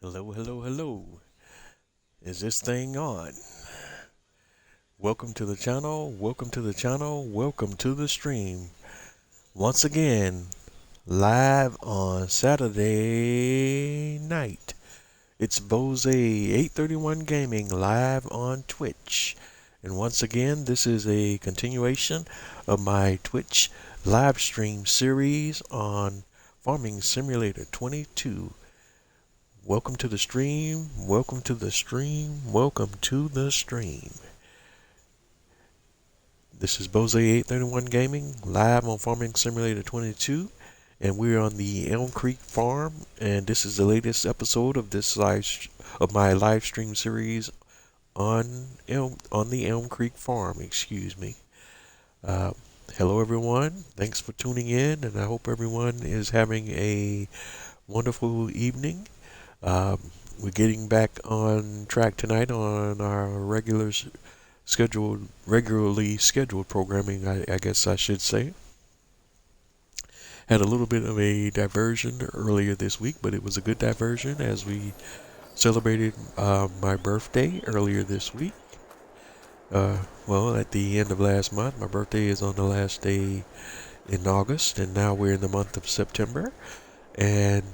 Hello, hello, hello. Is this thing on? Welcome to the channel, welcome to the channel, welcome to the stream. Once again, live on Saturday night. It's Bose 831 Gaming live on Twitch. And once again, this is a continuation of my Twitch live stream series on Farming Simulator 22. Welcome to the stream, welcome to the stream, welcome to the stream. This is Bose 831 Gaming, live on Farming Simulator 22, and we're on the ELM Creek farm, and this is the latest episode of my live stream series on the ELM Creek farm, excuse me. Hello everyone, thanks for tuning in, and I hope everyone is having a wonderful evening. We're getting back on track tonight on our regularly scheduled programming, I guess I should say. Had a little bit of a diversion earlier this week, but it was a good diversion as we celebrated my birthday earlier this week. Well, at the end of last month. My birthday is on the last day in August, and now we're in the month of September. And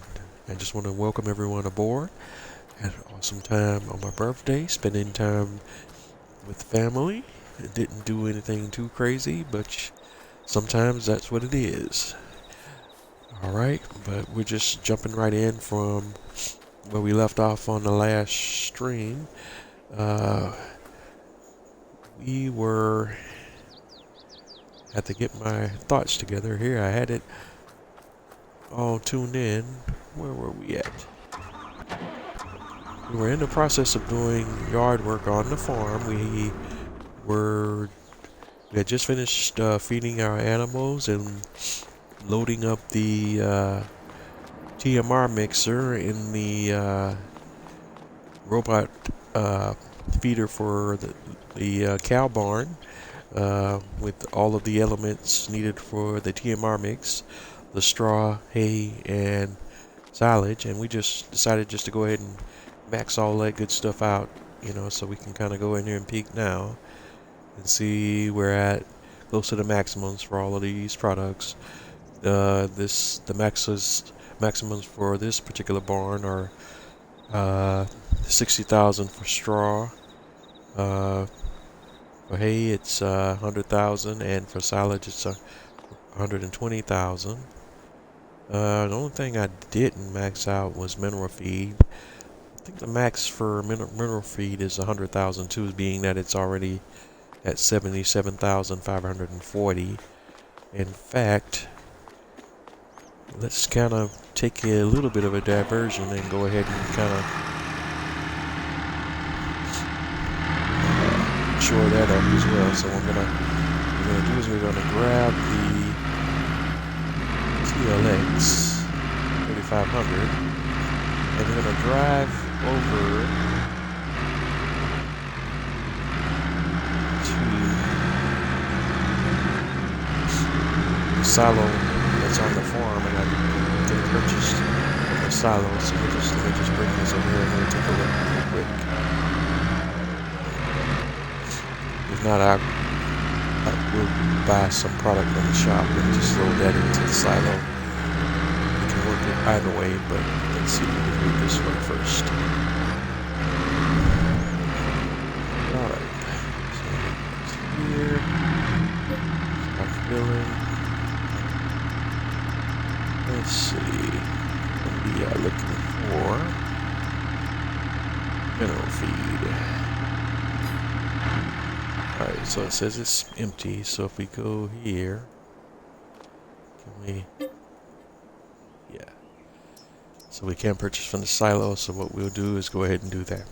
I just want to welcome everyone aboard. Had an awesome time on my birthday, spending time with family. It didn't do anything too crazy, but sometimes that's what it is. Alright, but we're just jumping right in from where we left off on the last stream. Had to get my thoughts together here. I had it all tuned in. Where were we at? We were in the process of doing yard work on the farm. We had just finished feeding our animals and loading up the TMR mixer in the robot feeder for the cow barn with all of the elements needed for the TMR mix, the straw, hay, and silage. And we just decided just to go ahead and max all that good stuff out, so we can kind of go in here and peek now and see we're at close to the maximums for all of these products. The maximums for this particular barn are 60,000 for straw. For hay, it's 100,000, and for silage, it's 120,000. The only thing I didn't max out was mineral feed. I think the max for mineral feed is 100,000 too, being that it's already at 77,540. In fact, let's kind of take a little bit of a diversion and go ahead and kind of shore that up as well. So what we're gonna do is we're gonna grab the TLX 3500 and we're gonna drive over to the silo that's on the farm, and I could have purchased a silo, so let me just bring this over here and we'll take a look real quick. If not, I will buy some product from the shop and just load that into the silo. We can work it either way, but let's see if we can do it this way first. Alright, so it's here. Start filling. Let's see. We are looking for mineral feed. Alright, so it says it's empty, so if we go here, yeah. So we can't purchase from the silo, so what we'll do is go ahead and do that.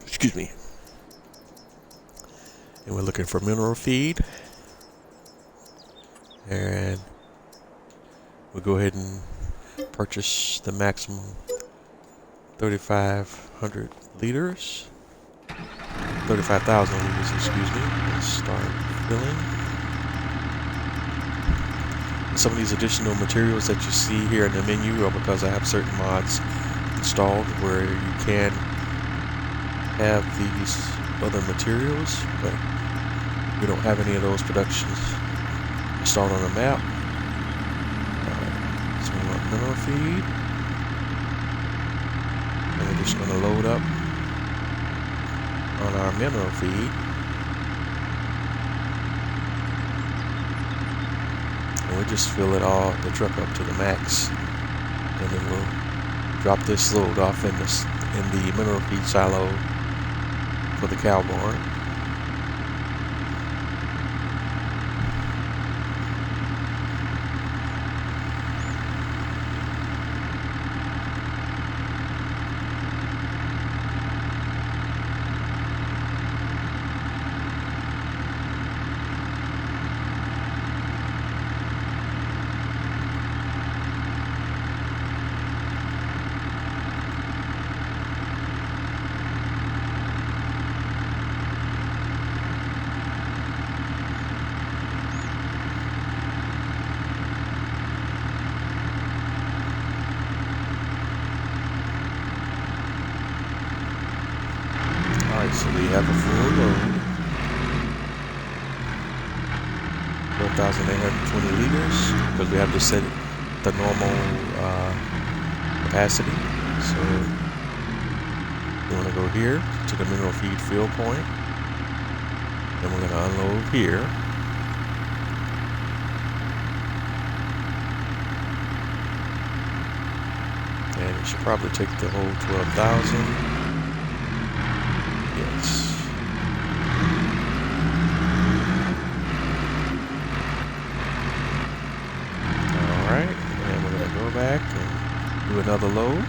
Excuse me. And we're looking for mineral feed. And we'll go ahead and purchase the maximum 3,500 liters. 35,000 liters, excuse me. Let's start filling. Some of these additional materials that you see here in the menu are because I have certain mods installed where you can have these other materials, but we don't have any of those productions installed on the map. So we want mineral feed, and we're just going to load up on our mineral feed. And we just fill it all, the truck up to the max, and then we'll drop this load off in the mineral feed silo for the cow barn. Alright, so we have a full load, 1,820 liters, because we have to set the normal capacity. So we want to go here to the mineral feed fill point, and we're going to unload here. And it should probably take the whole 12,000. Yes. Alright, and we're going to go back and do another load.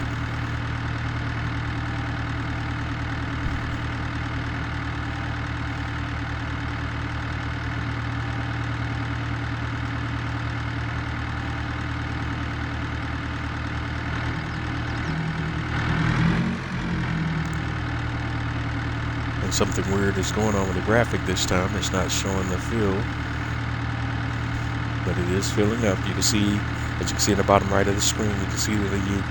And something weird is going on with the graphic this time. It's not showing the fill, but it is filling up. You can see, as you can see in the bottom right of the screen, you can see that the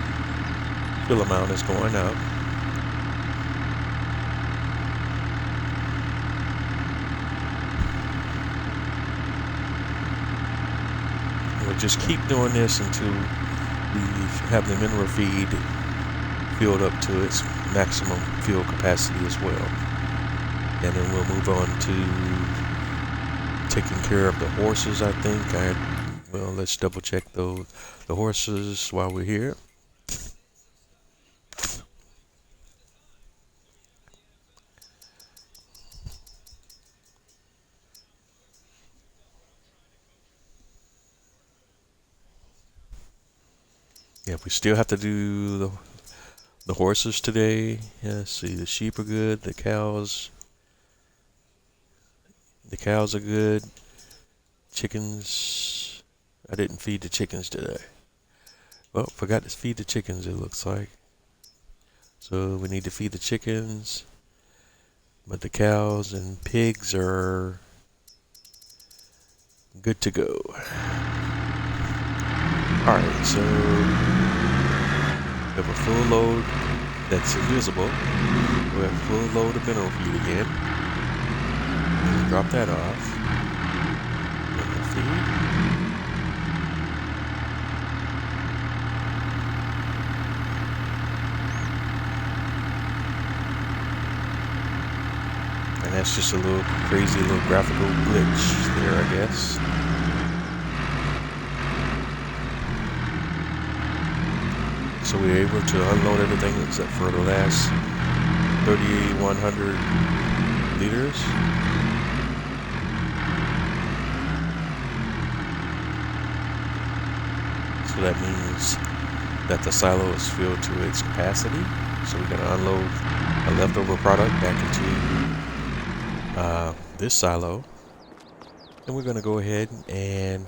fill amount is going up. We'll just keep doing this until we have the mineral feed filled up to its maximum fuel capacity as well. And then we'll move on to taking care of the horses, I think. Well, let's double check the horses while we're here. Yeah, we still have to do the horses today. Yeah, let's see, the sheep are good, the cows are good. Chickens, I didn't feed the chickens today. Well, forgot to feed the chickens, it looks like. So we need to feed the chickens, but the cows and pigs are good to go. Alright, so we have a full load that's invisible. We have a full load of mineral feed again. Drop that off. Mineral feed. And that's just a little crazy little graphical glitch there, I guess. So we were able to unload everything except for the last 3,100 liters. So that means that the silo is filled to its capacity. So we're going to unload a leftover product back into this silo. And we're going to go ahead and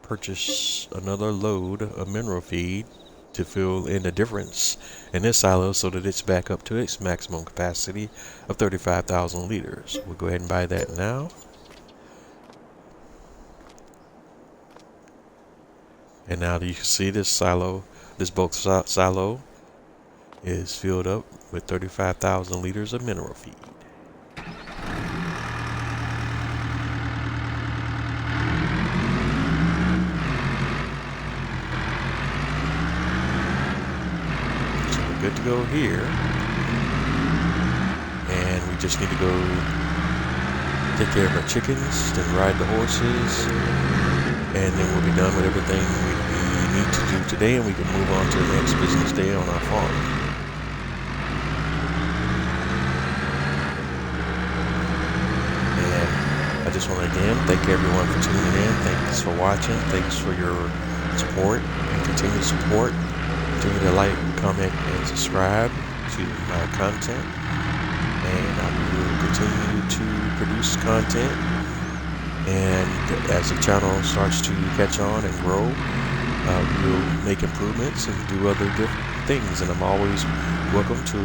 purchase another load of mineral feed to fill in the difference in this silo so that it's back up to its maximum capacity of 35,000 liters. We'll go ahead and buy that now. And now you can see this silo, this bulk silo is filled up with 35,000 liters of mineral feed. So we're good to go here. And we just need to go take care of our chickens, then ride the horses, and then we'll be done with everything we need to do today, and we can move on to the next business day on our farm. And I just want to again thank everyone for tuning in. Thanks for watching. Thanks for your support and continued support. Continue to like, comment, and subscribe to my content. And I will continue to produce content. And as the channel starts to catch on and grow, we'll make improvements and do other different things. And I'm always welcome to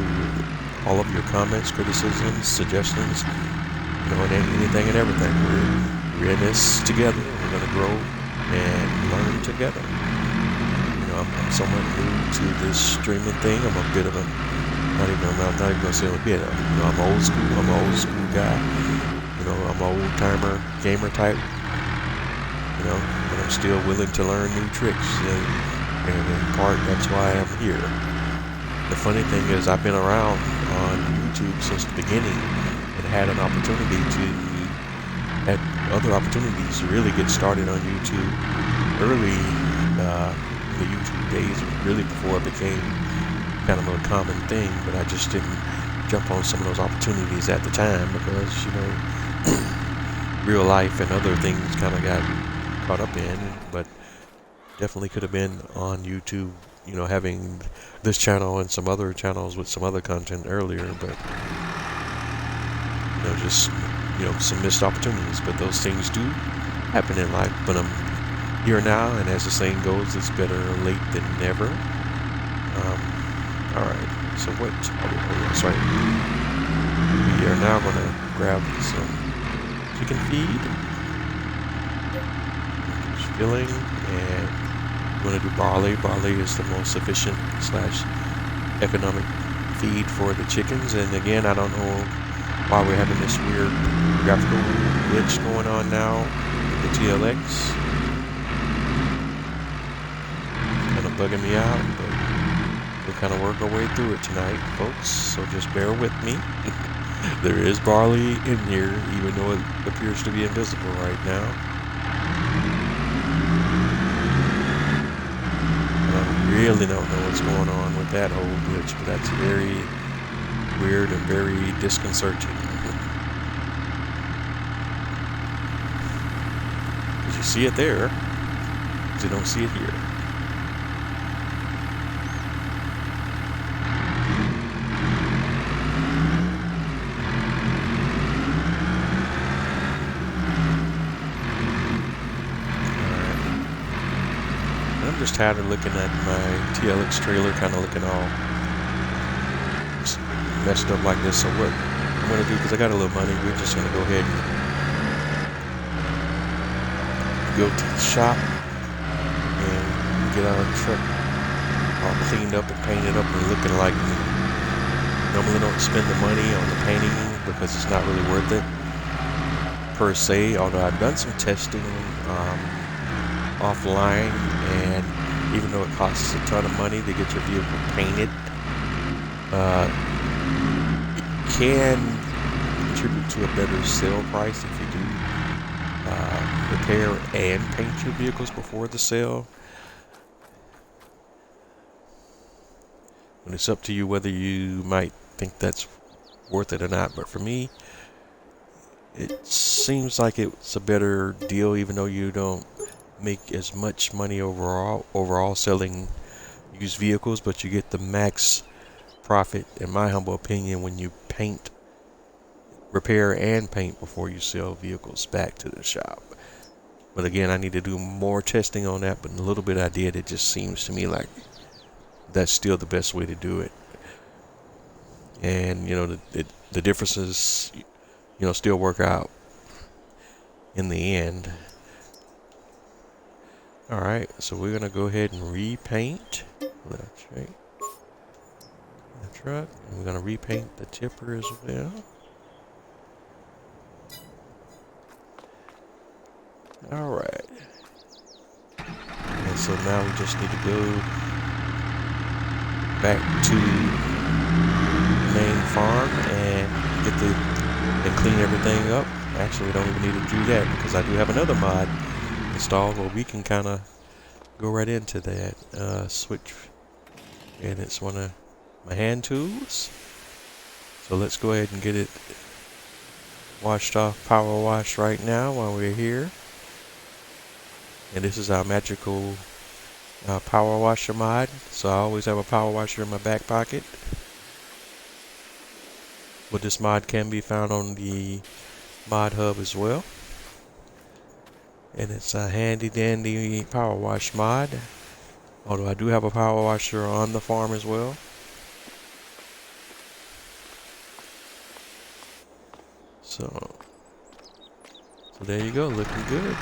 all of your comments, criticisms, suggestions, and anything and everything. We're in this together. We're going to grow and learn together. I'm somewhat new to this streaming thing. I'm a bit of a I'm not even gonna say a bit. I'm old school. I'm an old school guy. I'm an old timer gamer type. But I'm still willing to learn new tricks, and in part that's why I'm here. The funny thing is, I've been around on YouTube since the beginning, and had an opportunity had other opportunities to really get started on YouTube early in the YouTube days, really before it became kind of a common thing, but I just didn't jump on some of those opportunities at the time because, real life and other things kind of got caught up in, but definitely could have been on YouTube, having this channel and some other channels with some other content earlier, but, some missed opportunities, but those things do happen in life, but I'm here now, and as the saying goes, it's better late than never. Alright, so what? That's right. We are now going to grab some chicken feed. Just filling, and we're going to do barley. Barley is the most efficient / economic feed for the chickens. And again, I don't know why we're having this weird graphical glitch going on now with the TLX. Kind of bugging me out, but we'll kind of work our way through it tonight, folks, so just bear with me. There is barley in here, even though it appears to be invisible right now. I really don't know what's going on with that whole glitch, but that's very weird and very disconcerting. Because you see it there, but you don't see it here. Just tired of looking at my TLX trailer kind of looking all messed up like this. So what I'm going to do, because I got a little money, we're just going to go ahead and go to the shop and get our truck all cleaned up and painted up and looking like new. Normally don't spend the money on the painting because it's not really worth it per se, although I've done some testing offline, and even though it costs a ton of money to get your vehicle painted, it can contribute to a better sale price if you do repair and paint your vehicles before the sale. And it's up to you whether you might think that's worth it or not, but for me, it seems like it's a better deal, even though you don't make as much money overall selling used vehicles, but you get the max profit, in my humble opinion, when you repair and paint before you sell vehicles back to the shop. But again, I need to do more testing on that, but the little bit I did, it just seems to me like that's still the best way to do it. And the differences still work out in the end. Alright, so we're going to go ahead and repaint. That's right. the truck. And we're gonna repaint the tipper as well. Alright. And so now we just need to go back to the main farm and and clean everything up. Actually, we don't even need to do that because I do have another mod installed where we can kind of go right into that. Switch, and it's one of my hand tools. So let's go ahead and get it washed off, power wash right now while we're here. And this is our magical power washer mod. So I always have a power washer in my back pocket. But this mod can be found on the mod hub as well. And it's a handy dandy power wash mod. Although I do have a power washer on the farm as well. So there you go, looking good.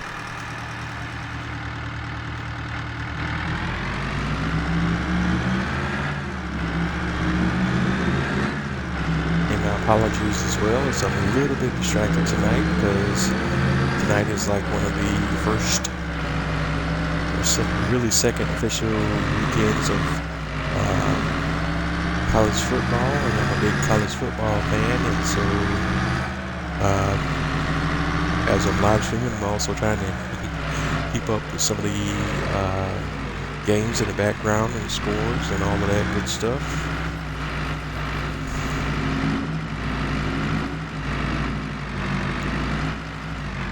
And my apologies as well, as I'm a little bit distracted tonight because tonight is like one of the first or really second official weekends of college football, and I'm a big college football fan, and so as I'm live streaming, I'm also trying to keep up with some of the games in the background and scores and all of that good stuff.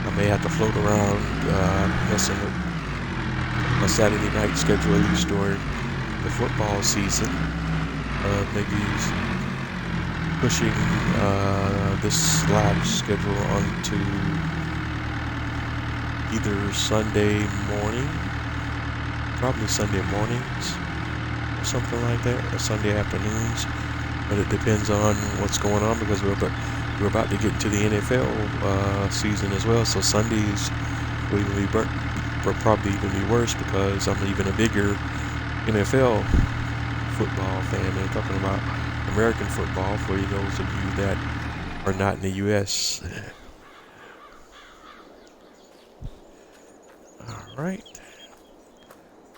I may have to float around messing with my Saturday night schedule at least during the football season. Maybe pushing this live schedule onto either Sunday morning, probably Sunday mornings or something like that, or Sunday afternoons, but it depends on what's going on because we're about to get into the NFL season as well, so Sundays will probably even be worse because I'm even a bigger NFL football fan. I'm talking about American football for those of you that are not in the U.S. Alright,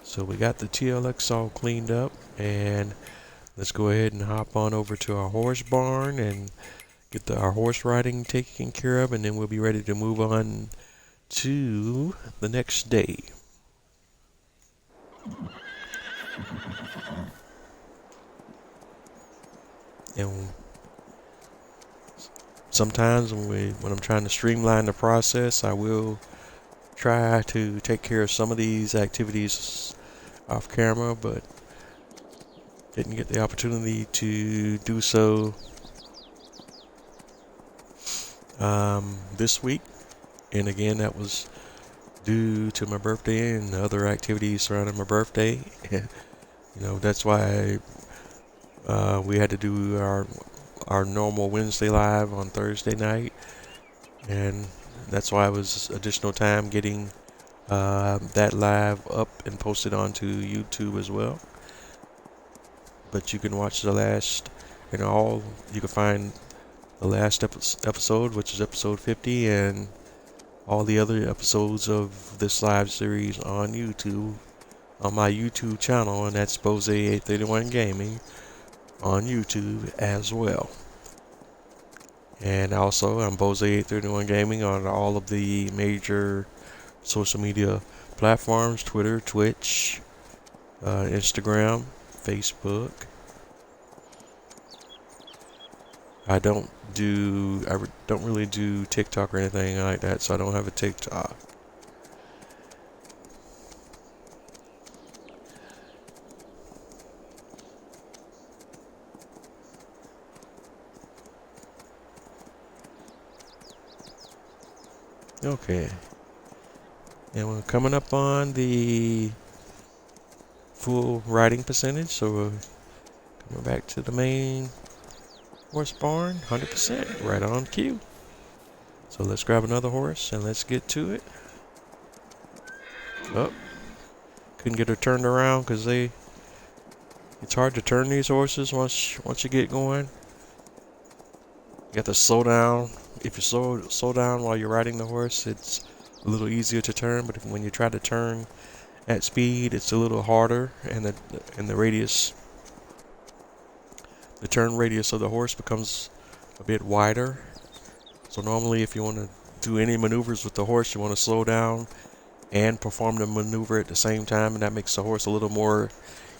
so we got the TLX all cleaned up, and let's go ahead and hop on over to our horse barn and get our horse riding taken care of, and then we'll be ready to move on to the next day. And sometimes when I'm trying to streamline the process, I will try to take care of some of these activities off camera, but didn't get the opportunity to do so this week. And again, that was due to my birthday and other activities surrounding my birthday. That's why we had to do our normal Wednesday live on Thursday night, and that's why it was additional time getting that live up and posted onto YouTube as well. But you can watch the last, you can find the last episode, which is episode 50, and all the other episodes of this live series on YouTube, on my YouTube channel, and that's Bose831 Gaming on YouTube as well. And also, I'm Bose831 Gaming on all of the major social media platforms: Twitter, Twitch, Instagram, Facebook. I don't really do TikTok or anything like that, so I don't have a TikTok. Okay. And we're coming up on the full riding percentage, so we're coming back to the main horse barn, 100%, right on cue. So let's grab another horse and let's get to it. Oh, couldn't get her turned around because they It's hard to turn these horses once you get going. You have to slow down. If you slow down while you're riding the horse, it's a little easier to turn. But when you try to turn at speed, it's a little harder, and the radius, the turn radius of the horse becomes a bit wider. So normally, if you want to do any maneuvers with the horse, you want to slow down and perform the maneuver at the same time, and that makes the horse a little more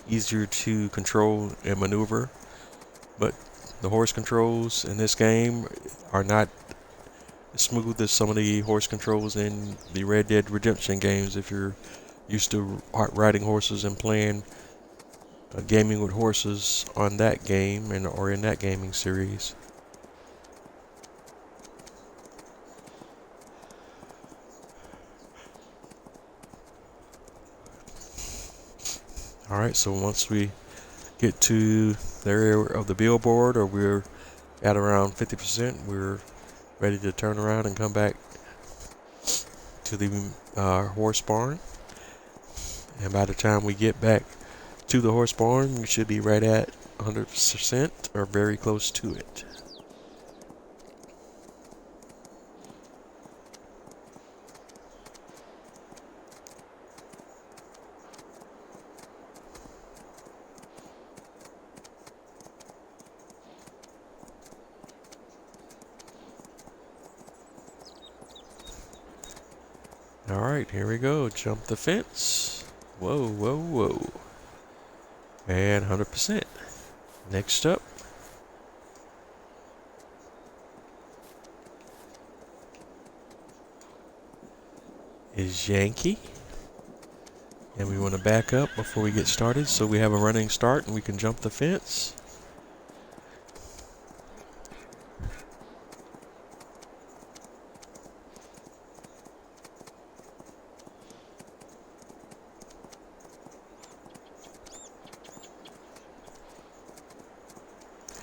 easier to control and maneuver. But the horse controls in this game are not as smooth as some of the horse controls in the Red Dead Redemption games. If you're used to riding horses and playing gaming with horses on that game or in that gaming series. Alright, so once we get to the area of the billboard, or we're at around 50%, we're ready to turn around and come back to the horse barn. And by the time we get back to the horse barn, we should be right at 100% or very close to it. Alright, here we go. Jump the fence. Whoa, whoa, whoa. And 100%. Next up is Yankee. And we want to back up before we get started so we have a running start and we can jump the fence.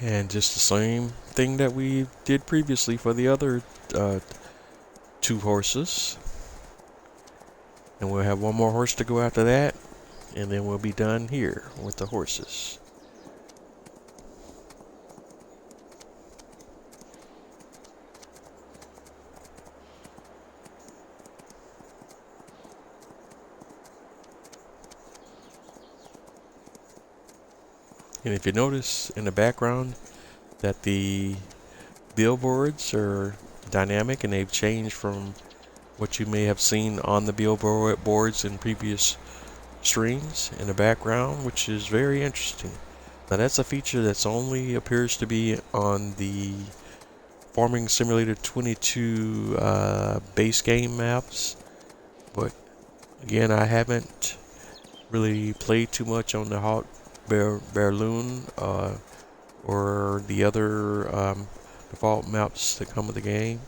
And just the same thing that we did previously for the other two horses. And we'll have one more horse to go after that, and then we'll be done here with the horses. And if you notice in the background that the billboards are dynamic and they've changed from what you may have seen on the billboards in previous streams in the background, which is very interesting. Now that's a feature that's only appears to be on the Farming Simulator 22 base game maps, but again, I haven't really played too much on the Hot Berloon or the other default maps that come with the game,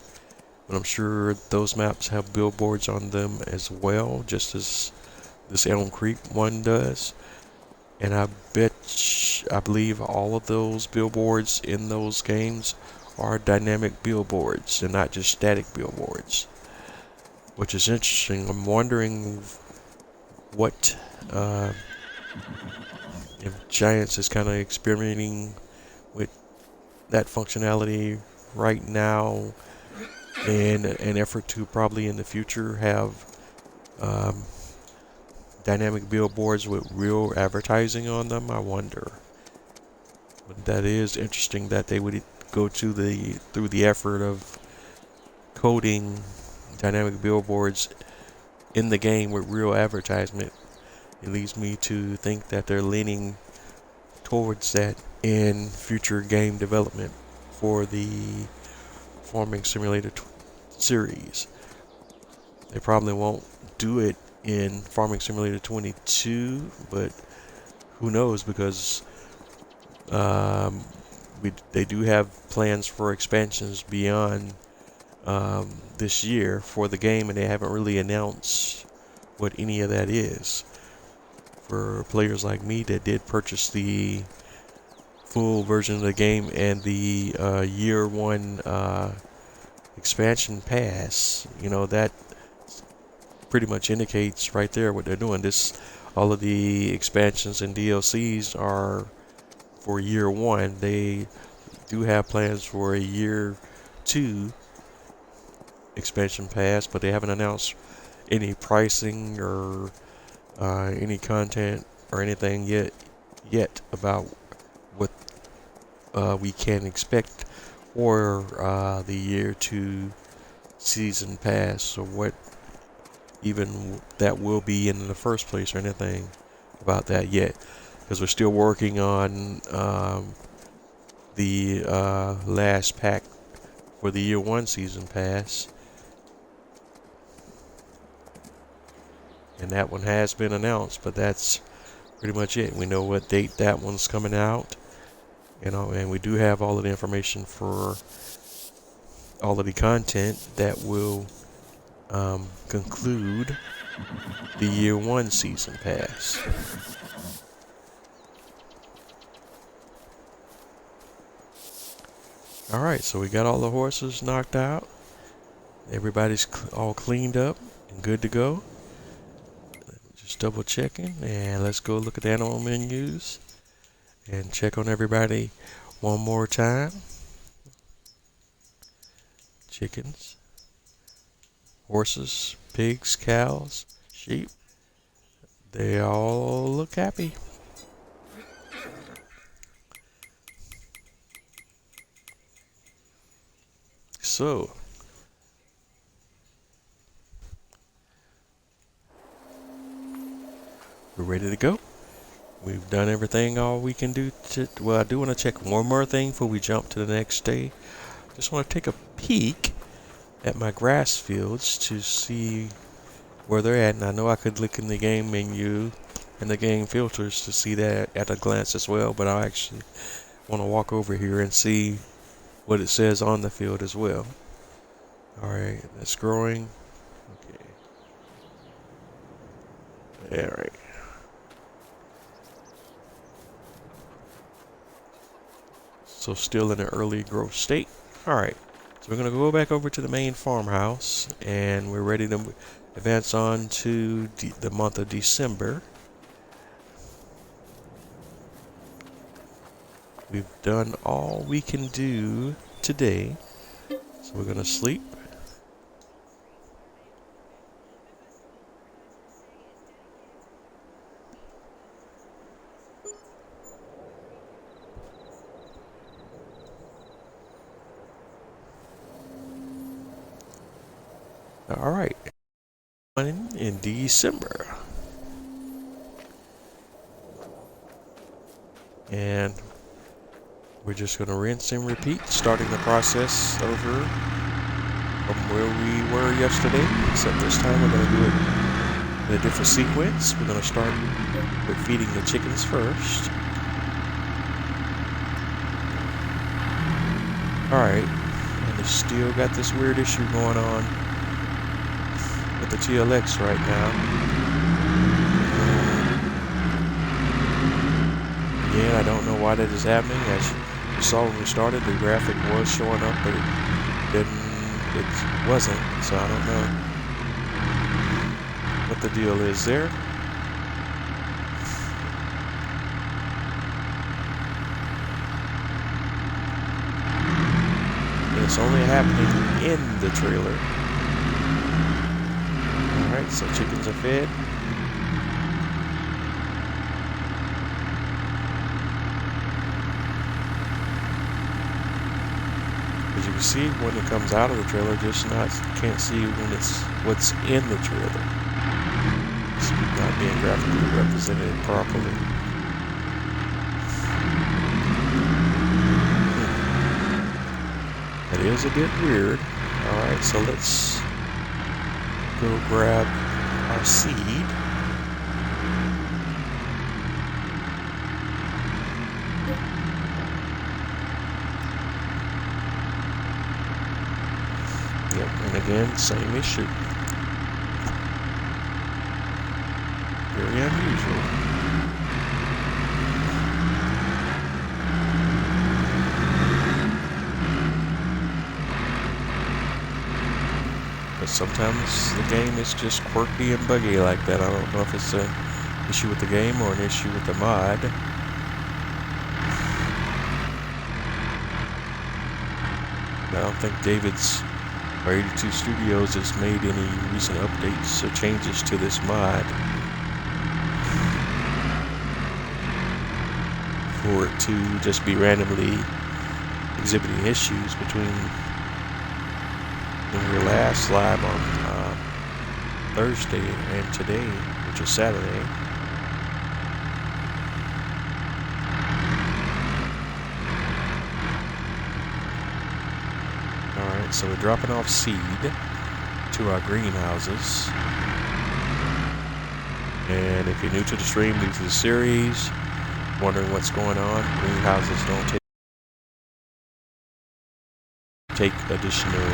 but I'm sure those maps have billboards on them as well, just as this ELM Creek one does. And I believe all of those billboards in those games are dynamic billboards and not just static billboards, which is interesting. I'm wondering what if Giants is kind of experimenting with that functionality right now in an effort to probably in the future have dynamic billboards with real advertising on them. I wonder. But that is interesting that they would go to through the effort of coding dynamic billboards in the game with real advertisement. It leads me to think that they're leaning towards that in future game development for the Farming Simulator series. They probably won't do it in Farming Simulator 22, but who knows, because they do have plans for expansions beyond this year for the game, and they haven't really announced what any of that is. For players like me that did purchase the full version of the game and the year one expansion pass, you know, that pretty much indicates right there what they're doing. all of the expansions and DLCs are for year one. They do have plans for a year two expansion pass, but they haven't announced any pricing or any content or anything yet about what we can expect for the year two season pass, or what even that will be in the first place, or anything about that yet, because we're still working on the last pack for the year one season pass, and that one has been announced, but that's pretty much it. We know what date that one's coming out, and we do have all of the information for all of the content that will conclude the year one season pass. Alright, so we got all the horses knocked out. Everybody's all cleaned up and good to go. Just double checking, and let's go look at the animal menus and check on everybody one more time. Chickens, horses, pigs, cows, sheep, they all look happy. So, we're ready to go. We've done everything all we can do well, I do want to check one more thing before we jump to the next day. Just want to take a peek at my grass fields to see where they're at, and I know I could look in the game menu and the game filters to see that at a glance as well, but I actually want to walk over here and see what it says on the field as well. Alright, that's growing. Okay. Alright. So still in an early growth state. Alright, so we're going to go back over to the main farmhouse, and we're ready to advance on to the month of December. We've done all we can do today, so we're going to sleep. All right, in December, and we're just going to rinse and repeat, starting the process over from where we were yesterday, except this time we're going to do it in a different sequence. We're going to start with feeding the chickens first. All right, and they still got this weird issue going on with the TLX right now. Again, I don't know why that is happening. As you saw when we started, the graphic was showing up, but it wasn't, so I don't know what the deal is there. And it's only happening in the trailer. Alright, so chickens are fed. As you can see, when it comes out of the trailer, can't see when it's what's in the trailer. It's not being graphically represented properly. It is a bit weird. Alright, so let's go grab our seed. Yep, and again, same issue. Very unusual. But sometimes the game is just quirky and buggy like that. I don't know if it's a issue with the game or an issue with the mod. I don't think David's or 82 Studios has made any recent updates or changes to this mod for it to just be randomly exhibiting issues between when we were last live on Thursday and today, which is Saturday. Alright, so we're dropping off seed to our greenhouses. And if you're new to the stream, new to the series, wondering what's going on, greenhouses don't take additional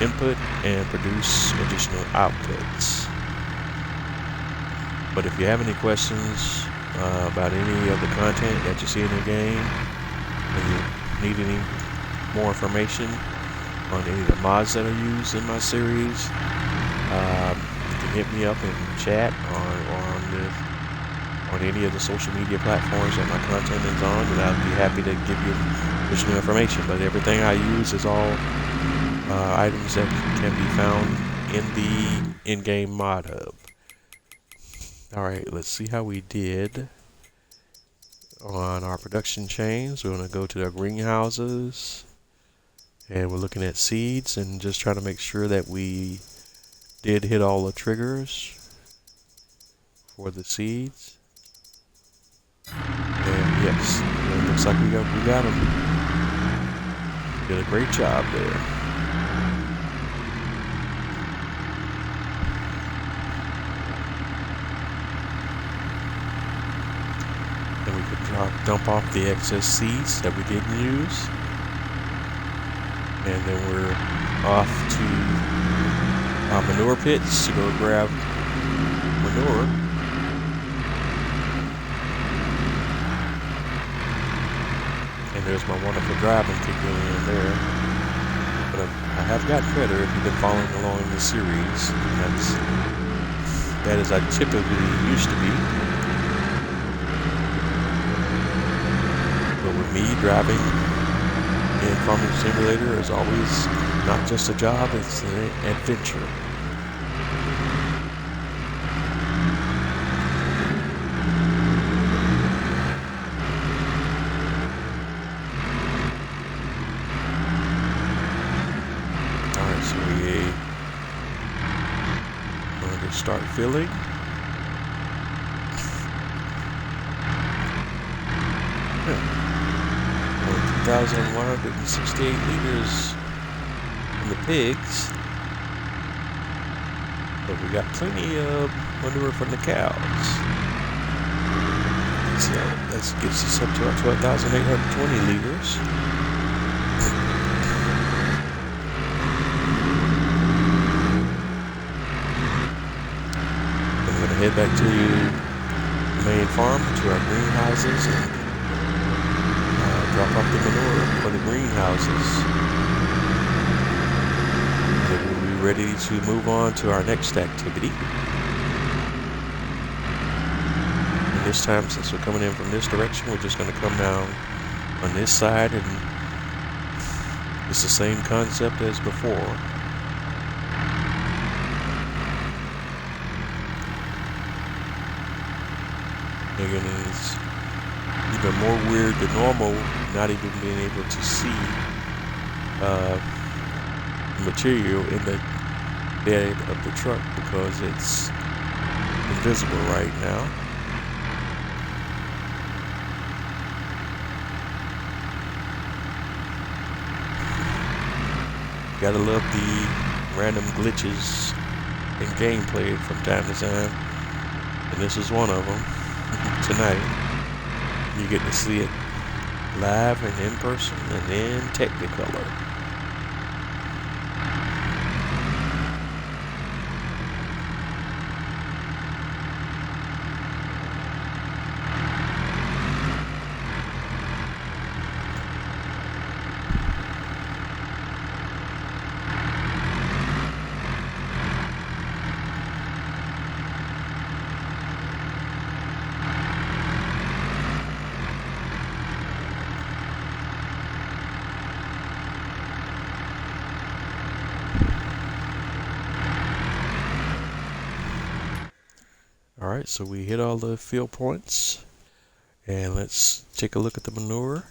input and produce additional outputs. But if you have any questions about any of the content that you see in the game, and you need any more information on any of the mods that are used in my series, you can hit me up in chat on any of the social media platforms that my content is on, and I'll be happy to give you additional information. But everything I use is all items that can be found in the in-game mod hub. Alright, let's see how we did on our production chains. We're going to go to the greenhouses, and we're looking at seeds and just trying to make sure that we did hit all the triggers for the seeds. And yes, it looks like we got them. Did a great job there. And we could dump off the excess seeds that we didn't use. And then we're off to our manure pits to go grab manure. And there's my wonderful driving kicking in there. But I have gotten better if you've been following along in the series. That is I typically used to be. But with me, driving in Farming Simulator is always not just a job, it's an adventure. Alright, so we're going to start filling. Yeah. 1,168 liters from the pigs, but we got plenty of manure from the cows. So that gets us up to our 12,820 liters. I'm going to head back to the main farm, to our greenhouses, and drop off the manure for the greenhouses. Then we'll be ready to move on to our next activity. And this time, since we're coming in from this direction, we're just going to come down on this side, and it's the same concept as before. Again, it's even more weird than normal, not even being able to see material in the bed of the truck because it's invisible right now. Gotta love the random glitches in gameplay from time to time, and this is one of them. Tonight you get to see it live and in person and in Technicolor. Alright, so we hit all the field points, and let's take a look at the manure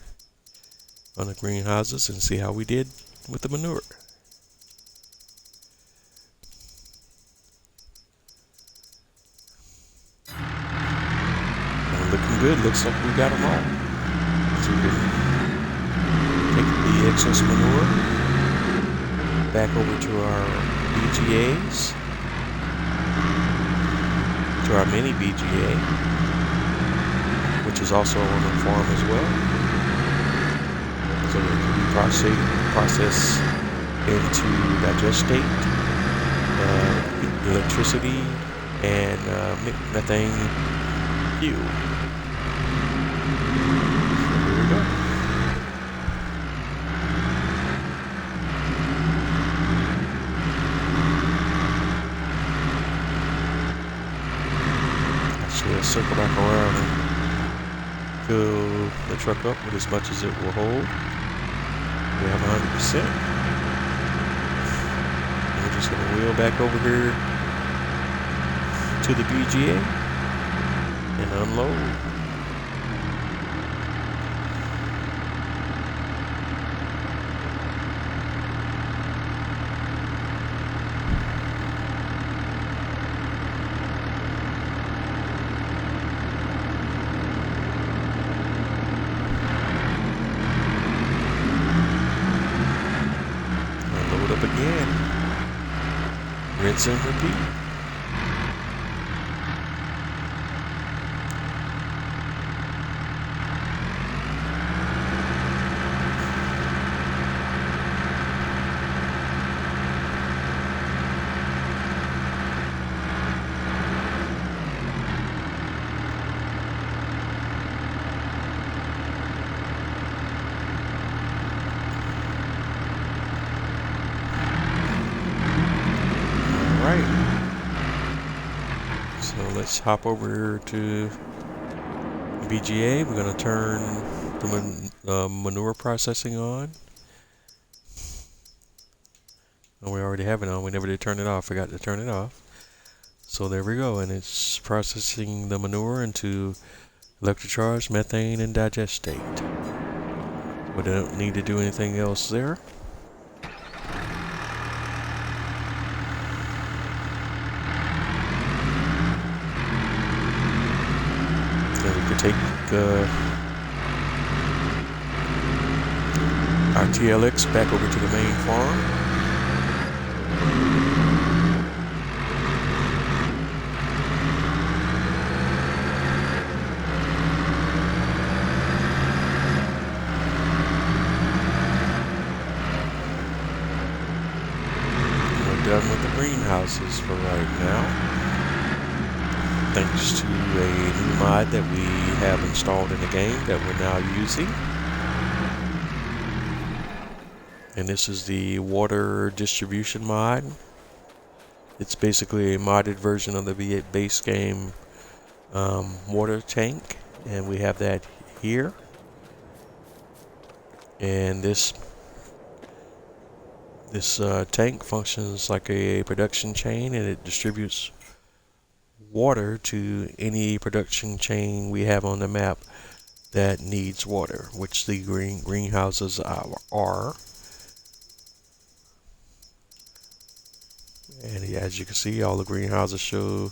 on the greenhouses and see how we did with the manure. Looking good. Looks like we got them all. So we can take the excess manure back over to our BGAs, to our mini BGA, which is also on the farm as well. So it can be processed into digestate, electricity, and methane fuel. Here we go. Actually, let's circle back around and fill the truck up with as much as it will hold. We have 100%. And we're just going to wheel back over here to the BGA and unload. Load up again. Rinse and repeat. So let's hop over to BGA. We're going to turn the manure processing on. Oh, we already have it on. We never did turn it off. Forgot to turn it off. So there we go. And it's processing the manure into electrocharge, methane, and digestate. We don't need to do anything else there. Take our TLX back over to the main farm. We're done with the greenhouses for right now, thanks to a new mod that we have installed in the game that we're now using. And this is the water distribution mod. It's basically a modded version of the base game water tank, and we have that here. And this tank functions like a production chain, and it distributes water to any production chain we have on the map that needs water, which the greenhouses are. And as you can see, all the greenhouses show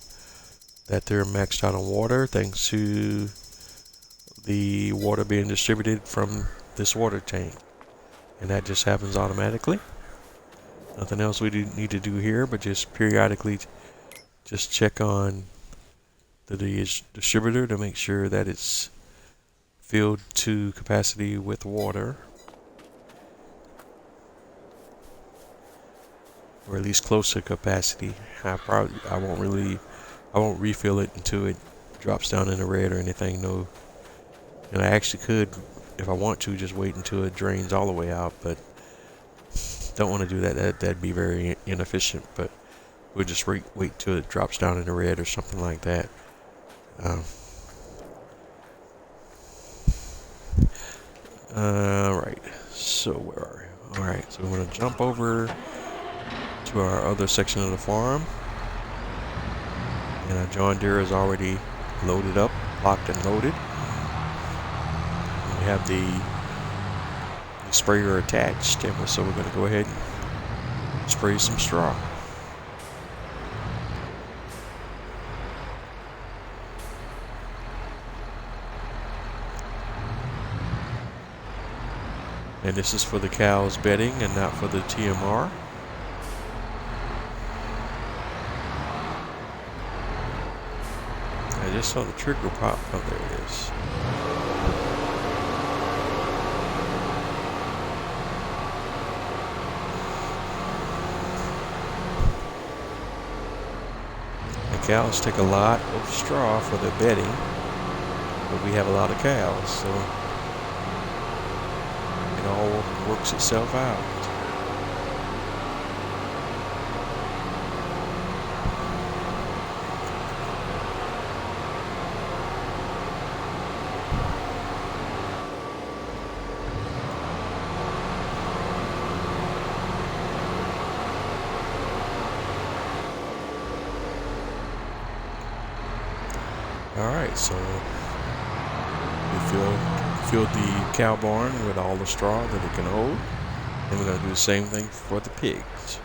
that they're maxed out on water thanks to the water being distributed from this water tank, and that just happens automatically. Nothing else we need to do here, but just periodically just check on the distributor to make sure that it's filled to capacity with water, or at least close to capacity. I won't refill it until it drops down in the red or anything. No, and I actually could, if I want to, just wait until it drains all the way out, but don't want to do that. That'd be very inefficient. But we'll just wait till it drops down in the red or something like that. Alright, so where are we? Alright, so we're going to jump over to our other section of the farm. And our John Deere is already loaded up, locked and loaded. We have the sprayer attached, and so we're going to go ahead and spray some straw. And this is for the cows bedding and not for the TMR. I just saw the trigger pop. Oh, there it is. The cows take a lot of straw for their bedding, but we have a lot of cows, so it all works itself out. Alright, so we filled the cow barn with all the straw that it can hold. And we're going to do the same thing for the pigs.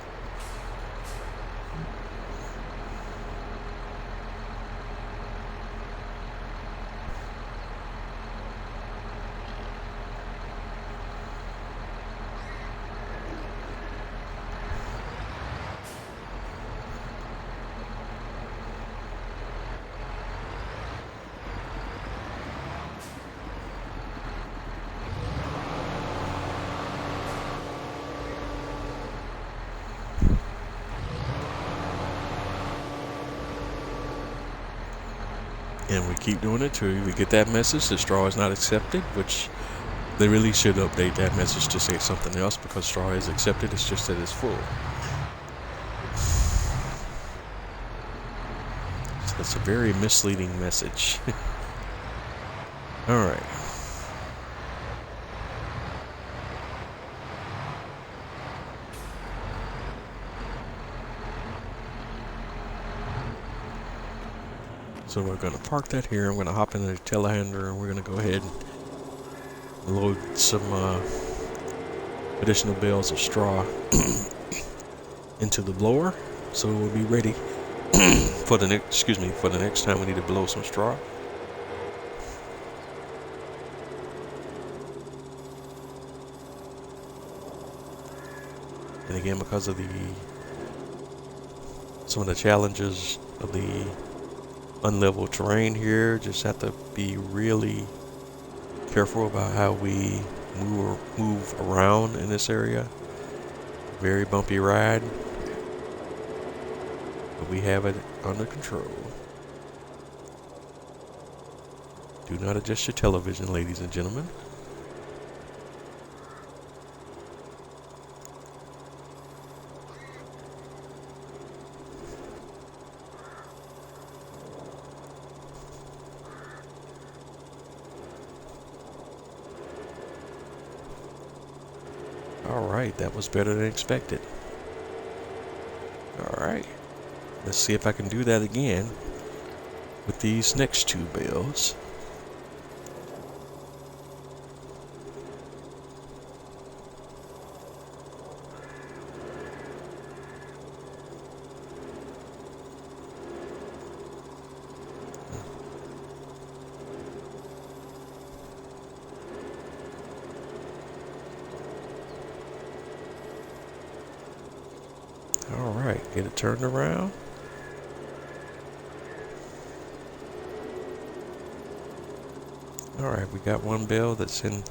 And we keep doing it till we get that message that straw is not accepted, which they really should update that message to say something else, because straw is accepted, it's just that it's full. So that's a very misleading message. Alright. So we're going to park that here. I'm going to hop in the telehandler and we're going to go ahead and load some additional bales of straw into the blower, so we'll be ready for the next time we need to blow some straw. And again, because of some of the challenges of the unlevel terrain here, just have to be really careful about how we move around in this area. Very bumpy ride, but we have it under control. Do not adjust your television, ladies and gentlemen. Alright, that was better than expected. Alright, let's see if I can do that again with these next two bales. Alright, get it turned around. Alright, we got one bale that's in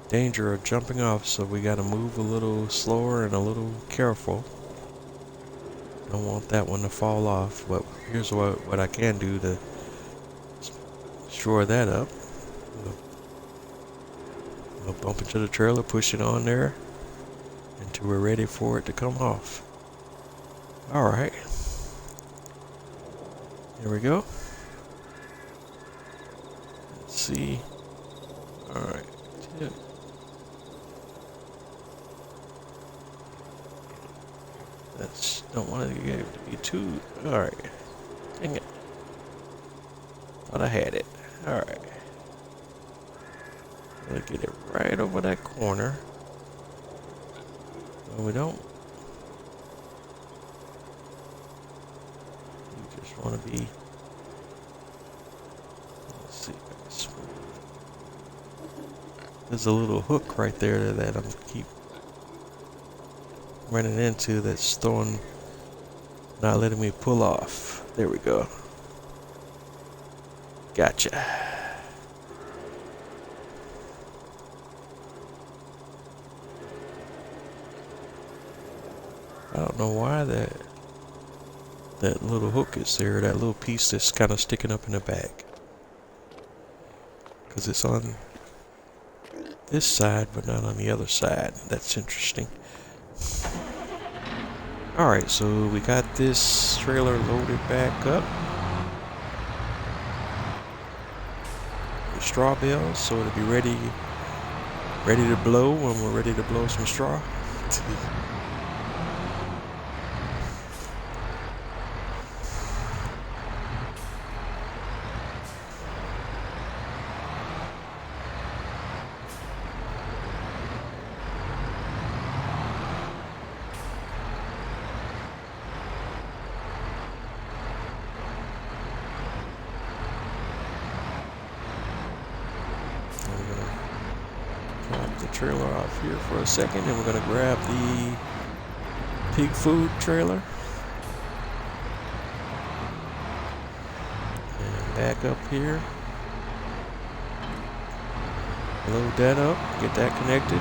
danger of jumping off, so we got to move a little slower and a little careful. Don't want that one to fall off, but here's what I can do to shore that up. We'll bump into the trailer, push it on there until we're ready for it to come off. Alright, here we go. Let's see. Alright, don't want to get it to be too. Alright, Dang it. Thought I had it. Alright. Gotta get it right over that corner. No, we don't. You just want to be... Let's see if I can smooth. There's a little hook right there that I'm keep running into that's throwing... Not letting me pull off. There we go. Gotcha. I don't know why that little hook is there, that little piece that's kind of sticking up in the back. Because it's on this side, but not on the other side. That's interesting. Alright, so we got this trailer loaded back up. The straw bales, so it'll be ready to blow when we're ready to blow some straw. The trailer off here for a second, and we're going to grab the pig food trailer and back up here, load that up, get that connected,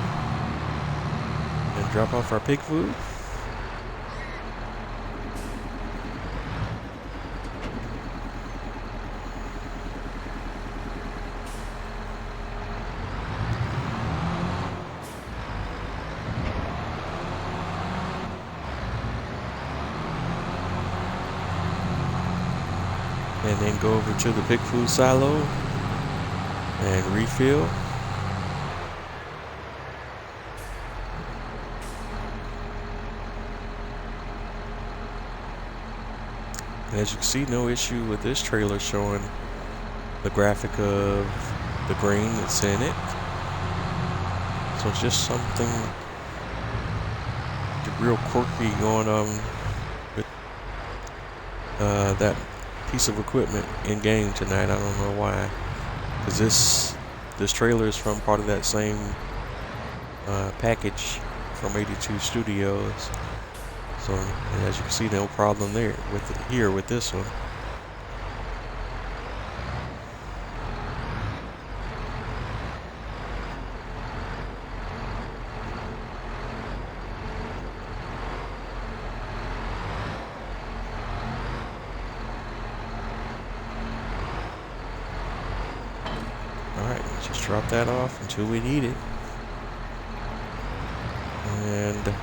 and drop off our pig food. And then go over to the pig food silo and refill. As you can see, no issue with this trailer showing the graphic of the grain that's in it. So it's just something real quirky going on with that piece of equipment in game tonight. I don't know why, because this trailer is from part of that same package from 82 Studios. So as you can see, no problem there with it here with this one. Alright, just drop that off until we need it. And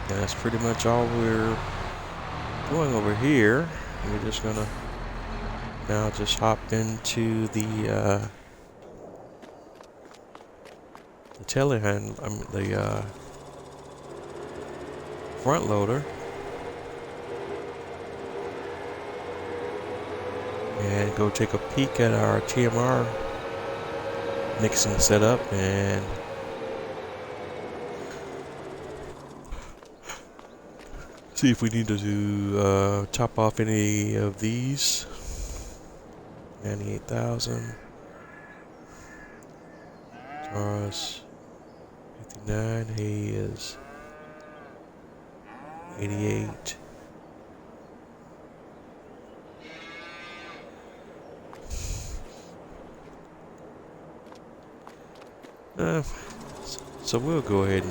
that's pretty much all we're doing over here. We're just gonna now just hop into the telehandler, the front loader, and go take a peek at our TMR mixing setup and see if we need to do top off any of these. 98,000. Taurus 59. Hay is 88. So we'll go ahead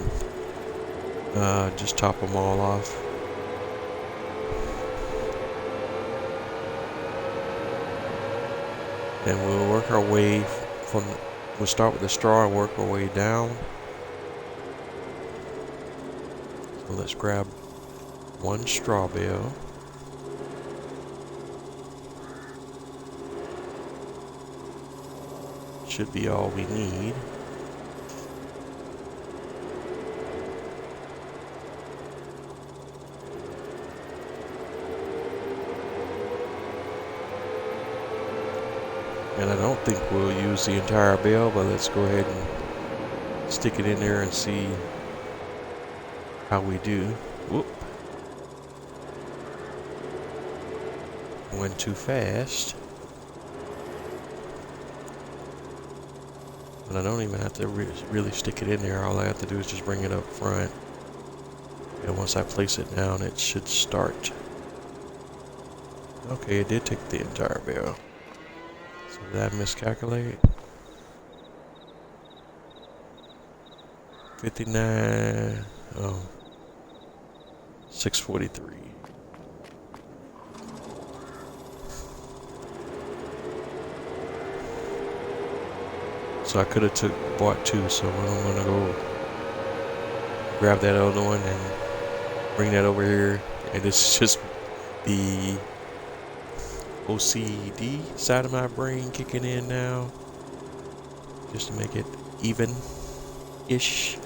and just top them all off. And we'll work our way from, we'll start with the straw and work our way down. So let's grab one straw bale. should be all we need. And I don't think we'll use the entire bale, but let's go ahead and stick it in there and see how we do. Whoop. Went too fast. And I don't even have to really stick it in there. All I have to do is just bring it up front. And once I place it down, it should start. Okay, it did take the entire bale. So did I miscalculate? 59, oh, 643. So I could have bought two, so I'm gonna go grab that other one and bring that over here. And it's just the OCD side of my brain kicking in now, just to make it even-ish.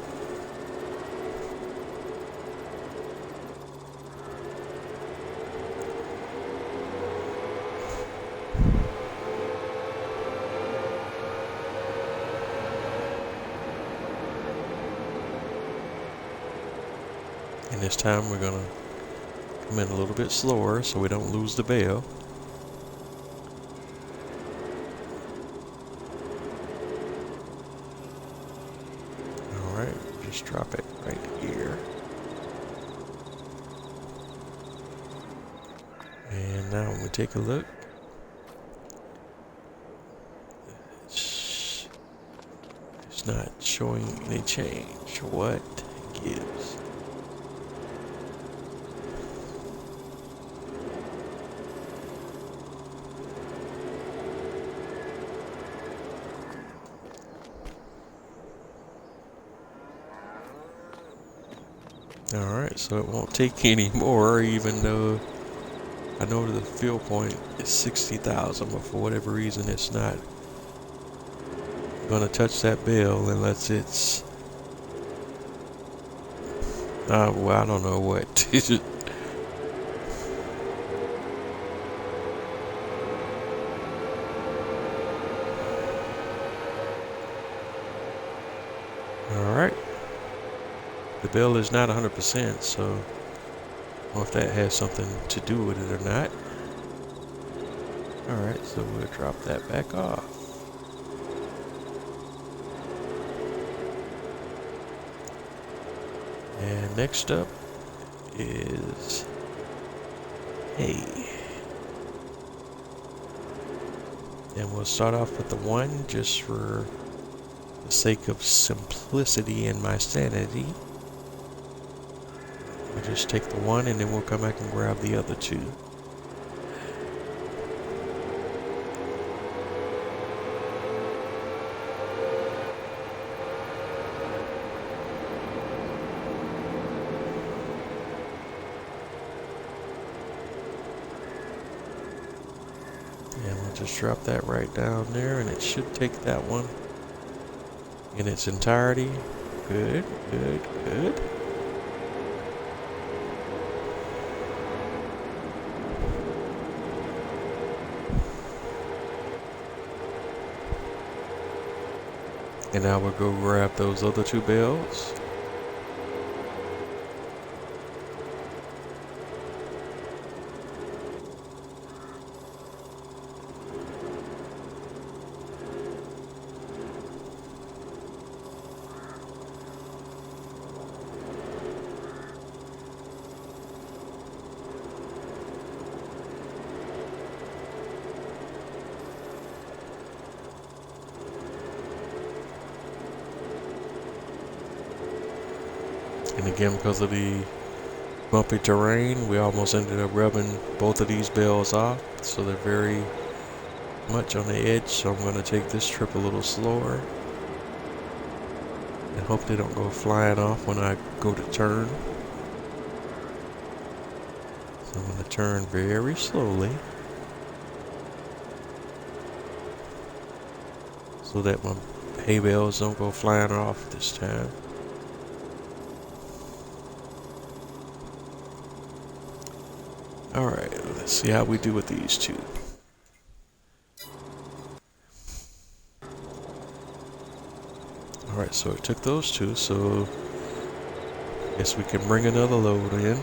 And this time we're gonna come in a little bit slower so we don't lose the bale. Alright, just drop it right here. And now when we take a look, it's not showing any change. What gives? Alright, so it won't take any more, even though I know the fill point is 60,000, but for whatever reason it's not gonna touch that bale unless it's well, I don't know what. Alright. The bale is not 100%, so I don't know if that has something to do with it or not. Alright, so we'll drop that back off. And next up is hay. And we'll start off with the 1 just for the sake of simplicity and my sanity. We'll just take the 1 and then we'll come back and grab the other 2. And we'll just drop that right down there, and it should take that one in its entirety. Good, good, good. And now we'll go grab those other 2 bales. And again, because of the bumpy terrain, we almost ended up rubbing both of these bales off, so they're very much on the edge. So I'm going to take this trip a little slower and hope they don't go flying off when I go to turn. So I'm going to turn very slowly. So so that my hay bales don't go flying off this time. Alright, let's see how we do with these two. Alright, so it took those two, so I guess we can bring another load in.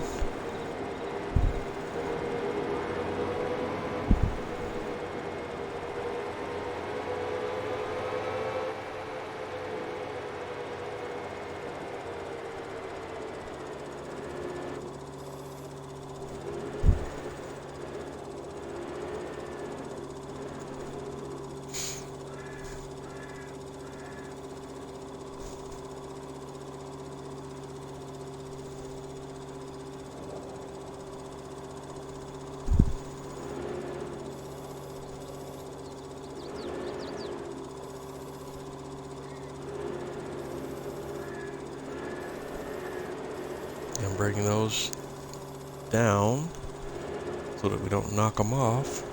And bringing those down so that we don't knock them off.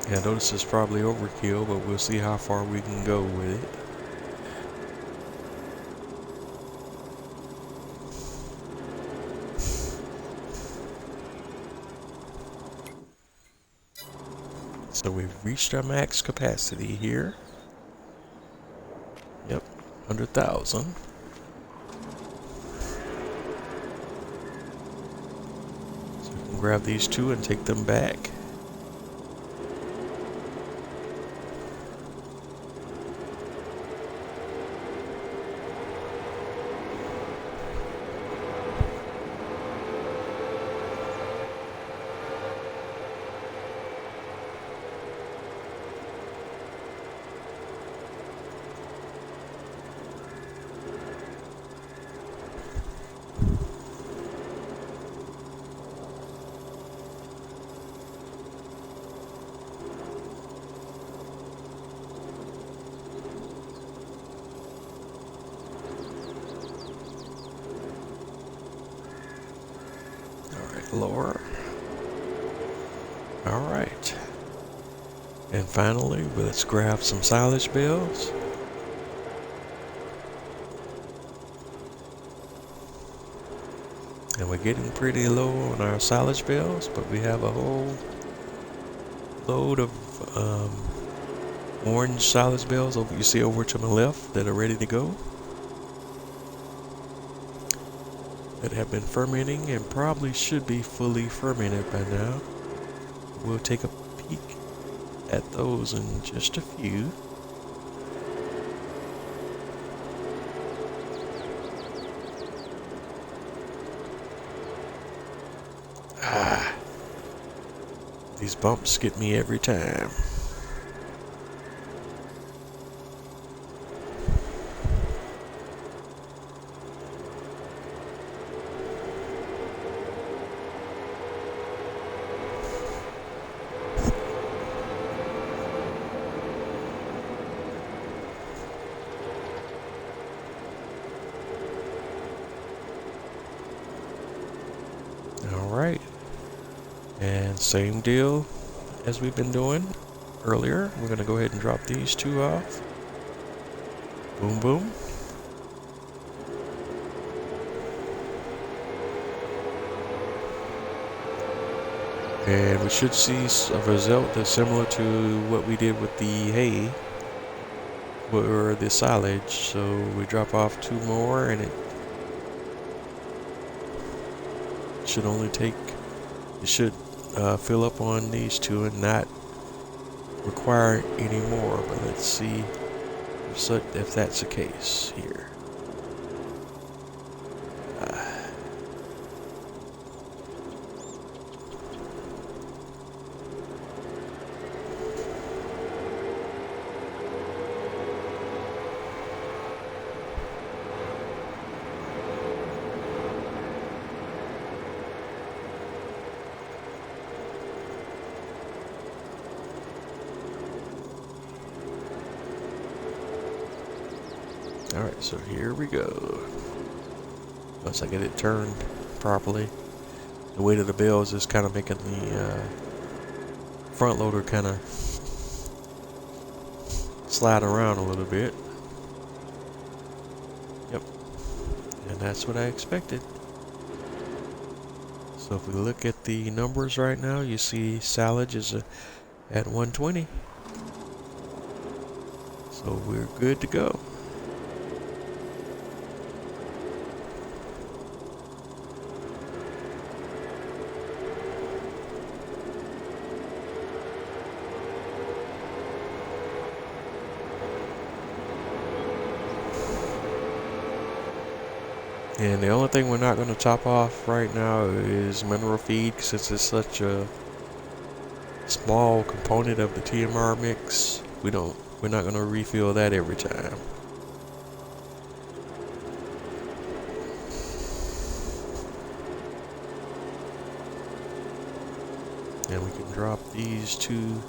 Yeah, I know this is probably overkill, but we'll see how far we can go with it. So we've reached our max capacity here. Yep, 100,000. So we can grab these two and take them back. Lower. Alright. And finally, let's grab some silage bales. And we're getting pretty low on our silage bales, but we have a whole load of orange silage bales over, you see over to my left, that are ready to go. That have been fermenting and probably should be fully fermented by now. We'll take a peek at those in just a few. These bumps get me every time. Alright, and same deal as we've been doing earlier. We're going to go ahead and drop these two off. Boom, boom. And we should see a result that's similar to what we did with the hay or the silage. So we drop off two more and it should only take, it should fill up on these two and not require any more. But let's see if that's the case here. Alright, so here we go. Once I get it turned properly. The weight of the bells is kind of making the front loader kind of slide around a little bit. Yep. And that's what I expected. So if we look at the numbers right now, you see silage is at 120. So we're good to go. And the only thing we're not going to top off right now is mineral feed, since it's such a small component of the TMR mix. We're not going to refill that every time. And we can drop these two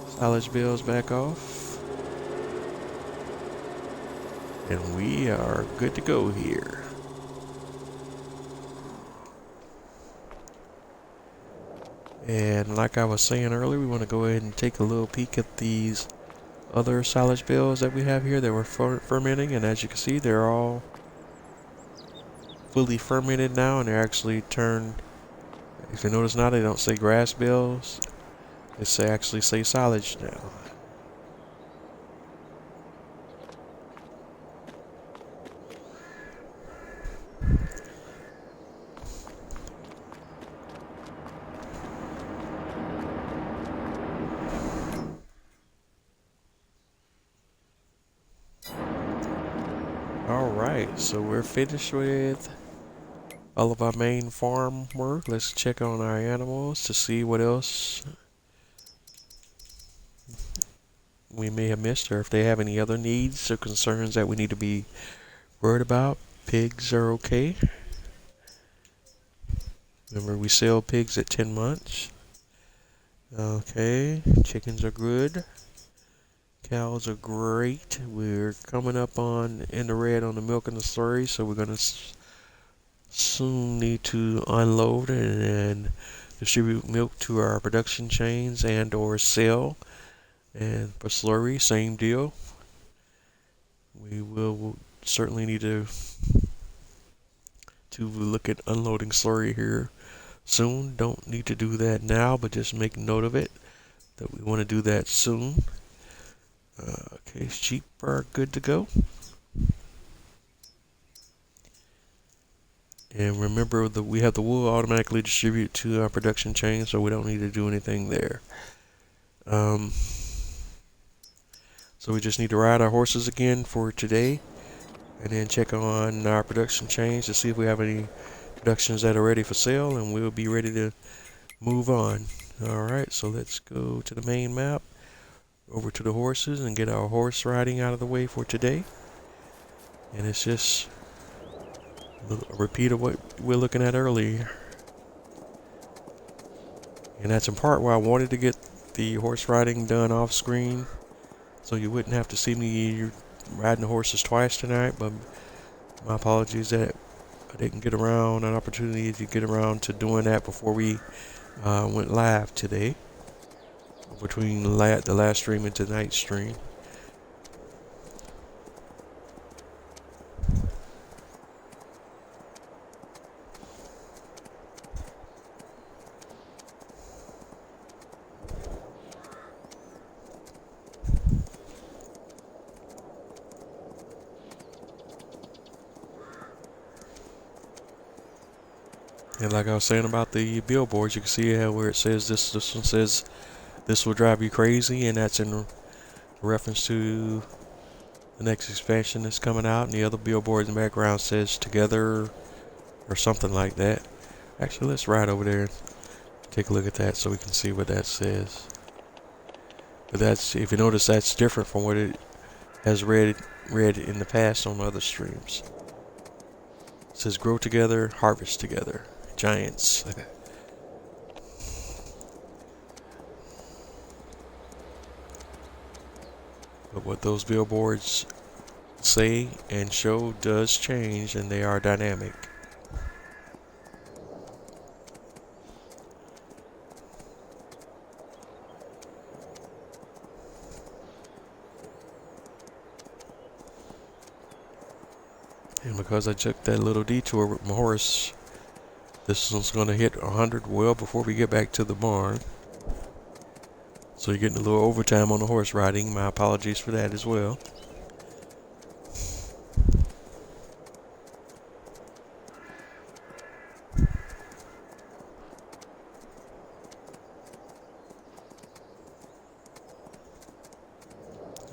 silage bales back off. And we are good to go here. And like I was saying earlier, we want to go ahead and take a little peek at these other silage bales that we have here that were fermenting. And as you can see, they're all fully fermented now, and they're actually turned. If you notice now, they don't say grass bales. They actually say silage now. Alright, so we're finished with all of our main farm work. Let's check on our animals to see what else we may have missed, or if they have any other needs or concerns that we need to be worried about. Pigs are okay. Remember, we sell pigs at 10 months. Okay, chickens are good. Cows are great. We're coming up on in the red on the milk and the slurry, so we're going to soon need to unload and distribute milk to our production chains and or sell. And for slurry, same deal. We will certainly need to look at unloading slurry here soon. Don't need to do that now, but just make note of it that we want to do that soon. Okay, sheep are good to go. And remember that we have the wool automatically distribute to our production chain, so we don't need to do anything there. So we just need to ride our horses again for today, and then check on our production chains to see if we have any productions that are ready for sale, and we'll be ready to move on. Alright, so let's go to the main map, over to the horses, and get our horse riding out of the way for today. And it's just a repeat of what we're looking at earlier. And that's in part why I wanted to get the horse riding done off screen, so you wouldn't have to see me riding the horses twice tonight. But my apologies that I didn't get around an opportunity to get around to doing that before we went live today, between the last stream and tonight's stream. And like I was saying about the billboards, you can see where it says this one says this will drive you crazy, and that's in reference to the next expansion that's coming out. And the other billboard in the background says together or something like that. Actually, let's ride over there and take a look at that so we can see what that says. But that's, if you notice, that's different from what it has read in the past on other streams. It says grow together, harvest together. Giants. But what those billboards say and show does change, and they are dynamic. And because I took that little detour with my horse, this one's going to hit 100 well before we get back to the barn. So you're getting a little overtime on the horse riding. My apologies for that as well.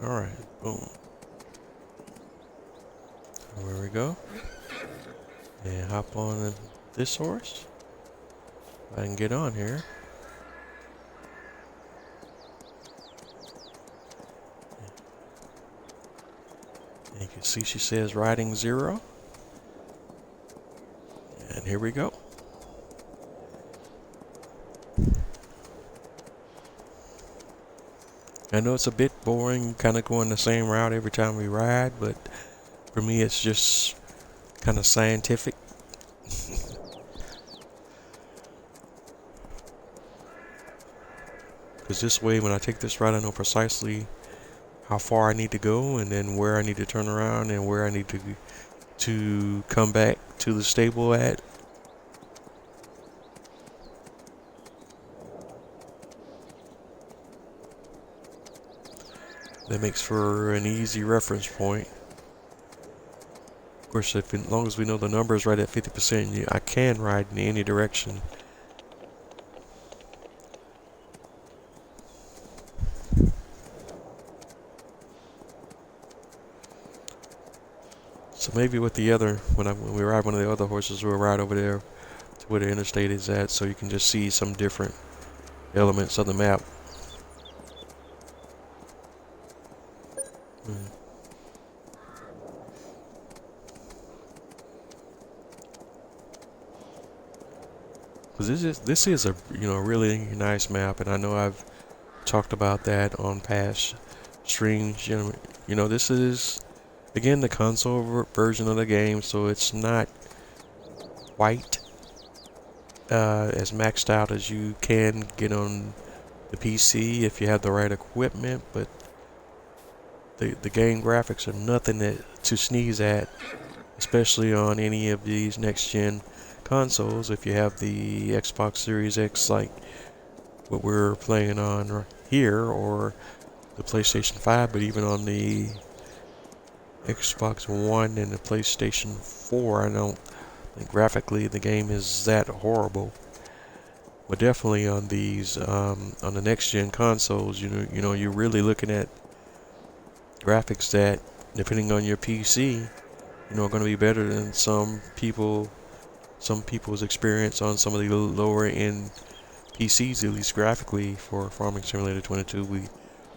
Alright, boom. There we go. And hop on this horse. If I can get on here. And you can see she says riding 0. And here we go. I know it's a bit boring, kind of going the same route every time we ride, but for me it's just kind of scientific. Because this way, when I take this ride, I know precisely how far I need to go, and then where I need to turn around, and where I need to come back to the stable at. That makes for an easy reference point. Of course, as long as we know the number is right at 50%, I can ride in any direction. So maybe with the other, when we ride one of the other horses, we'll ride over there to where the interstate is at, so you can just see some different elements of the map. Because this is a really nice map, and I know I've talked about that on past streams. This is again the console version of the game, so it's not quite as maxed out as you can get on the PC if you have the right equipment. But the game graphics are nothing to sneeze at, especially on any of these next gen consoles. If you have the Xbox Series X, like what we're playing on here, or the PlayStation 5, but even on the Xbox One and the PlayStation 4, I don't think graphically the game is that horrible. But definitely on these on the next gen consoles, you're really looking at graphics that, depending on your PC, are going to be better than some people's experience on some of the lower end PCs, at least graphically. For Farming Simulator 22, we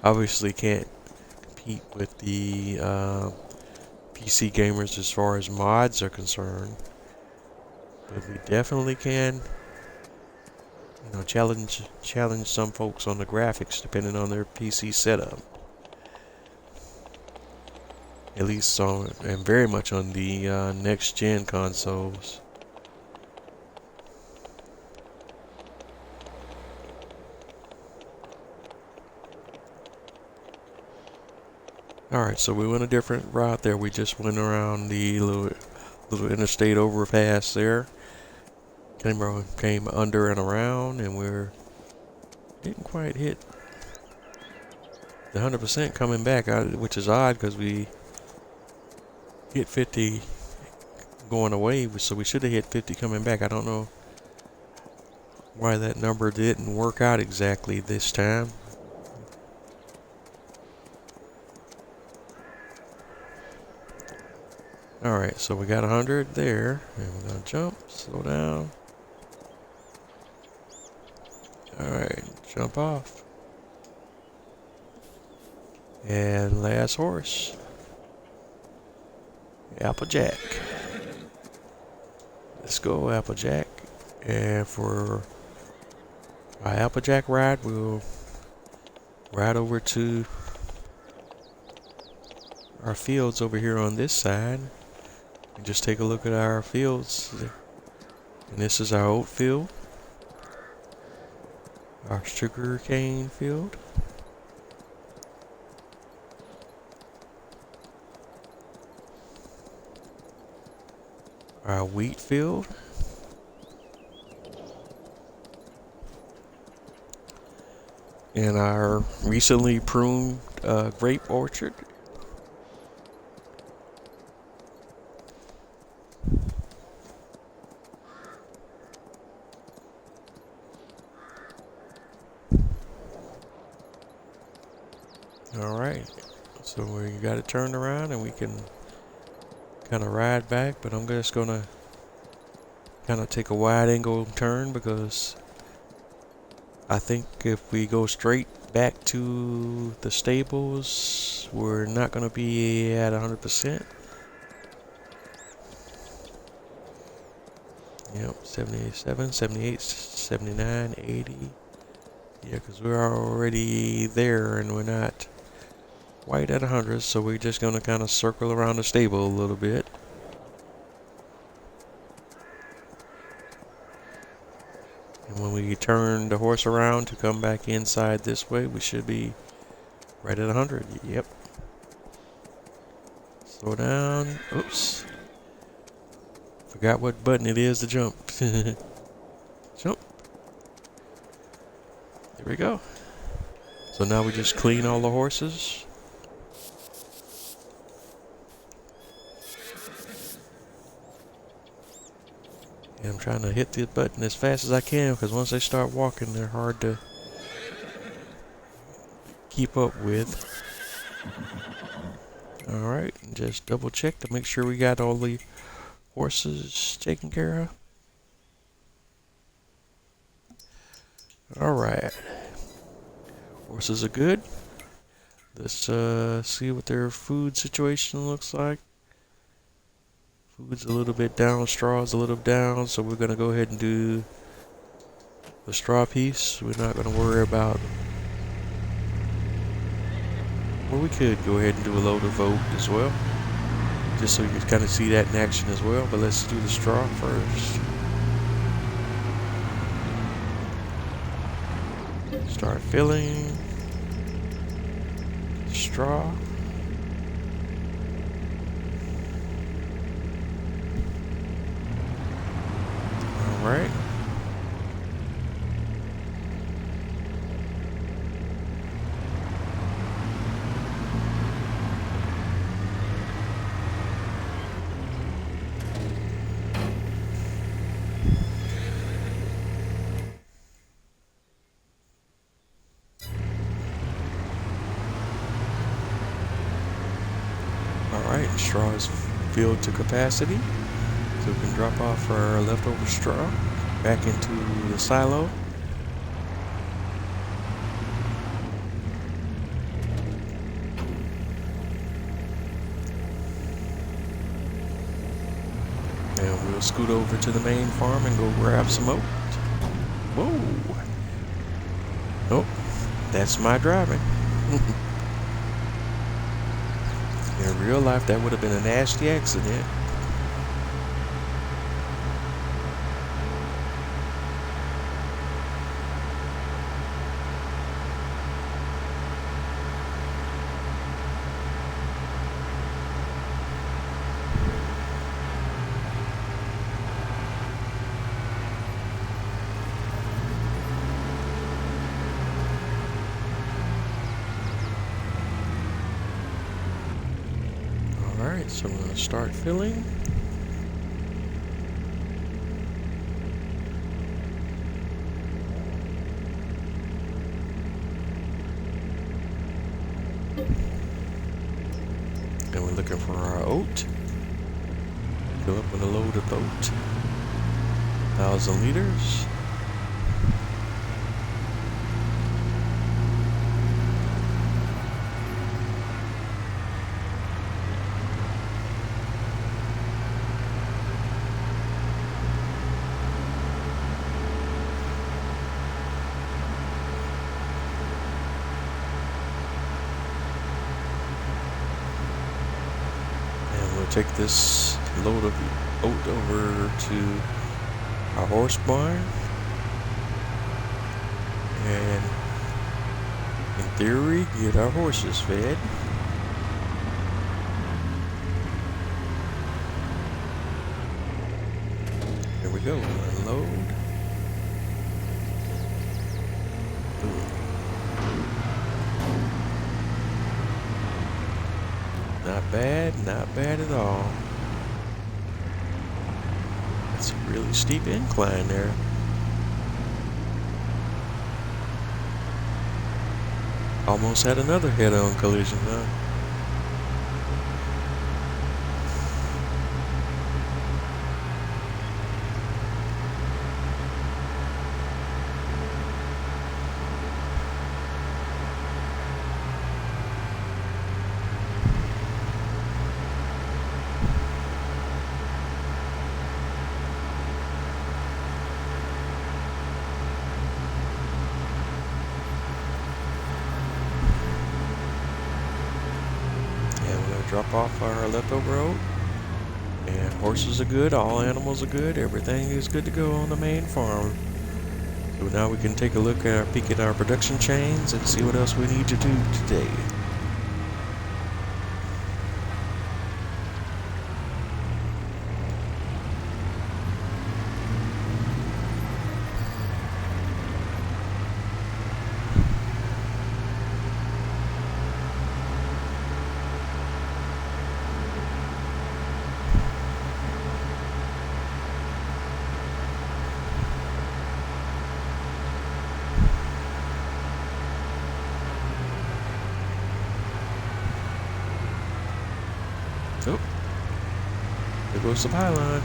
obviously can't compete with the PC gamers as far as mods are concerned, but we definitely can, challenge some folks on the graphics depending on their PC setup. At least and very much on the next gen consoles. Alright, so we went a different route there. We just went around the little interstate overpass there. Came under and around, and didn't quite hit the 100% coming back, which is odd because we hit 50 going away, so we should have hit 50 coming back. I don't know why that number didn't work out exactly this time. Alright, so we got 100 there, and we're gonna jump, slow down. Alright, jump off. And last horse. Applejack. Let's go, Applejack. And for our Applejack ride, we'll ride over to our fields over here on this side. And just take a look at our fields. And this is our oat field, our sugar cane field, our wheat field, and our recently pruned grape orchard. Alright, so we got it turned around and we can kind of ride back, but I'm just gonna kind of take a wide angle turn because I think if we go straight back to the stables, we're not gonna be at 100%. Yep, 77, 78, 79, 80. Yeah, because we're already there and we're not quite at 100, so we're just going to kind of circle around the stable a little bit. And when we turn the horse around to come back inside this way, we should be right at 100. Yep. Slow down. Oops. Forgot what button it is to jump. Jump. There we go. So now we just clean all the horses. And I'm trying to hit the button as fast as I can because once they start walking, they're hard to keep up with. Alright, just double check to make sure we got all the horses taken care of. Alright. Horses are good. Let's see what their food situation looks like. Food's a little bit down, straw's a little down, so we're going to go ahead and do the straw piece. We're not going to worry about... Well, we could go ahead and do a load of oat as well, just so you can kind of see that in action as well, but let's do the straw first. Start filling straw. Alright. Alright, straw is filled to capacity. So we can drop off our leftover straw back into the silo. And we'll scoot over to the main farm and go grab some oat. Whoa! Oh, that's my driving. In real life, that would have been a nasty accident. Alright, so I'm going to start filling. And we're looking for our oat. Fill up with a load of oat. 1,000 liters. take this load of oat over to our horse barn, and in theory, get our horses fed. Here we go, unload. Not bad at all. That's a really steep incline there. Almost had another head-on collision, huh? Drop off our leftover oat, and horses are good, all animals are good, everything is good to go on the main farm. So now we can take a look at our peek at our production chains and see what else we need to do today. Oh, there goes the pylon.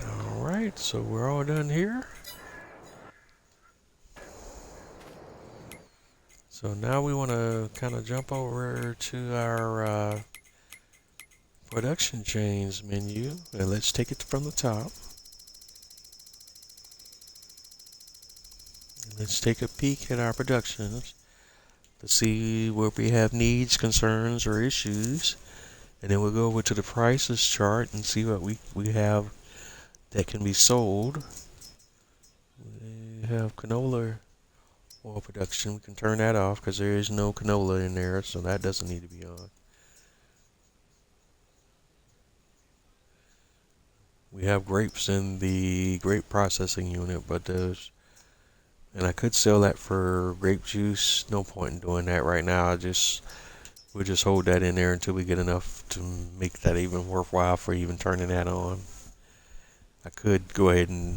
All right, so we're all done here. So now we want to kind of jump over to our production chains menu, and let's take it from the top. Let's take a peek at our productions to see where we have needs, concerns, or issues. And then we'll go over to the prices chart and see what we have that can be sold. We have canola oil production. We can turn that off because there is no canola in there, so that doesn't need to be on. We have grapes in the grape processing unit, but those, and I could sell that for grape juice. No point in doing that right now. We'll just hold that in there until we get enough to make that even worthwhile for even turning that on. I could go ahead and,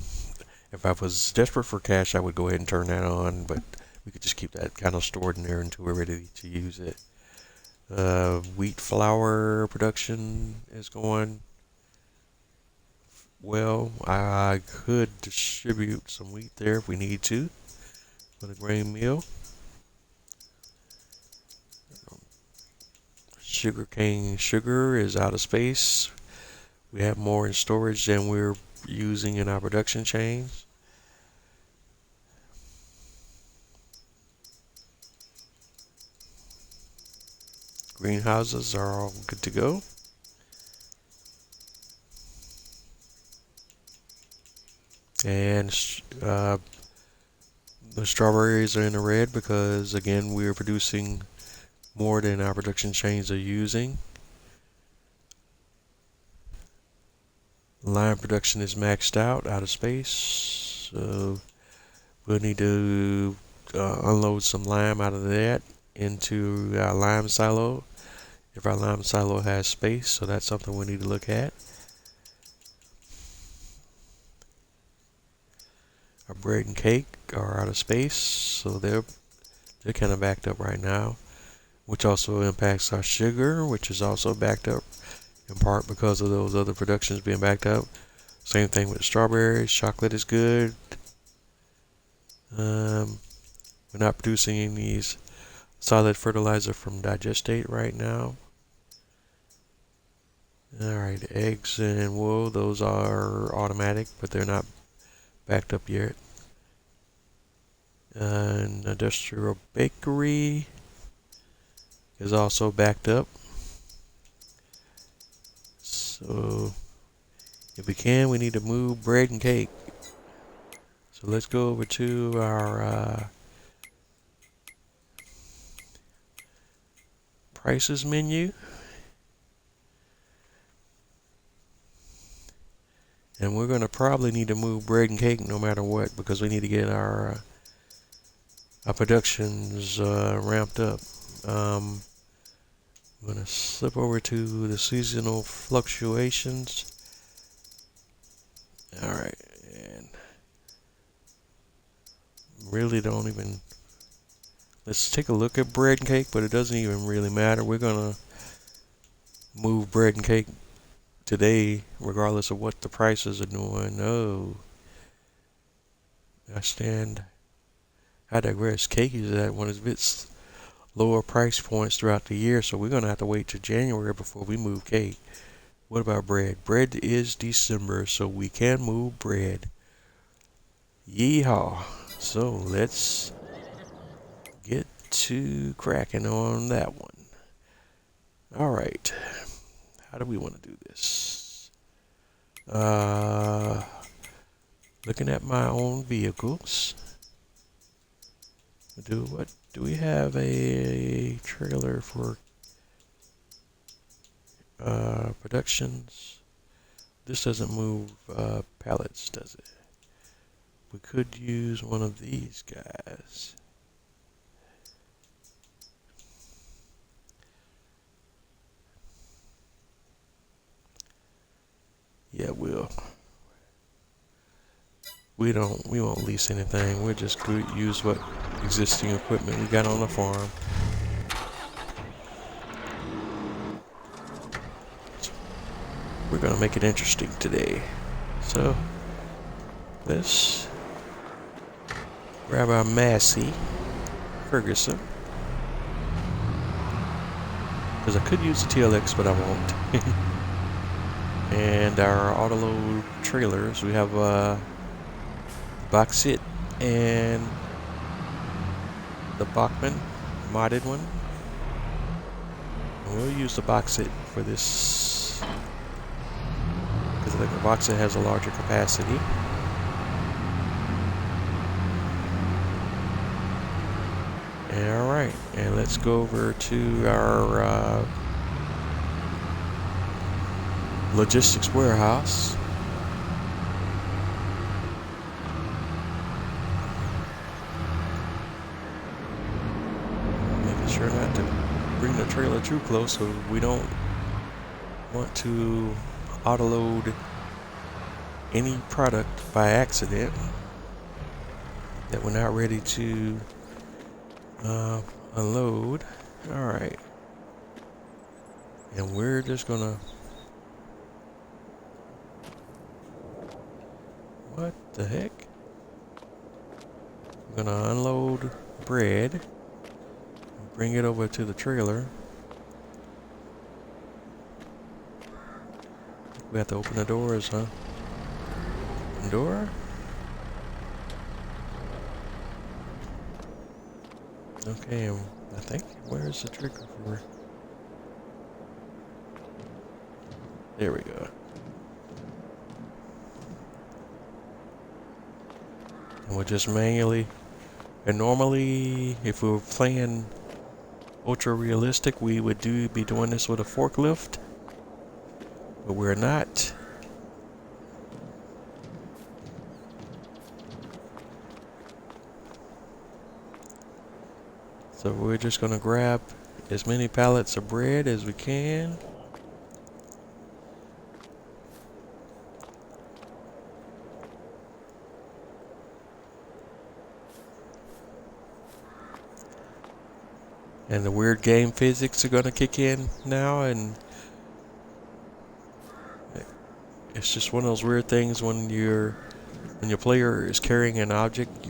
if I was desperate for cash, I would go ahead and turn that on, but we could just keep that kind of stored in there until we're ready to use it. Wheat flour production is going well. I could distribute some wheat there if we need to for the grain mill. Sugarcane sugar is out of space. We have more in storage than we're using in our production chains. Greenhouses are all good to go. And the strawberries are in the red because, again, we're producing more than our production chains are using. Lime production is maxed out of space, so we'll need to unload some lime out of that into our lime silo if our lime silo has space, so that's something we need to look at. Our bread and cake are out of space, so they're kind of backed up right now, which also impacts our sugar, which is also backed up in part because of those other productions being backed up. Same thing with strawberries. Chocolate is good. We're not producing any solid fertilizer from digestate right now. Alright, eggs and wool, those are automatic, but they're not backed up yet. And industrial bakery is also backed up. So if we can, we need to move bread and cake. So let's go over to our prices menu. And we're going to probably need to move bread and cake no matter what, because we need to get our productions ramped up. I'm going to slip over to the seasonal fluctuations. Alright, and really don't even, let's take a look at bread and cake, but it doesn't even really matter. We're going to move bread and cake today regardless of what the prices are doing. Oh, I digress. Cake is at one of its lower price points throughout the year, so we're going to have to wait till January before we move cake. What about bread? Bread is December, so we can move bread. Yeehaw. So let's get to cracking on that one. Alright. How do we want to do this? Looking at my own vehicles. Do we have a trailer for productions? This doesn't move pallets, does it? We could use one of these guys. Yeah, we won't lease anything. We'll just use what existing equipment we got on the farm. We're gonna make it interesting today. So let's grab our Massey Ferguson, because I could use the TLX, but I won't. And our autoload trailers, we have box it and the Bachmann modded one. And we'll use the box it for this because the box it has a larger capacity. Alright, and let's go over to our logistics warehouse. Making sure not to bring the trailer too close, so we don't want to autoload any product by accident that we're not ready to unload. Alright, and we're just gonna, what the heck? We're gonna unload bread, bring it over to the trailer. We have to open the doors, huh? Open door? Okay, I think, where's the trigger for? There we go. And we'll just manually, and normally if we were playing ultra realistic, we would be doing this with a forklift, but we're not. So we're just gonna grab as many pallets of bread as we can. And the weird game physics are gonna kick in now, and it's just one of those weird things when your player is carrying an object,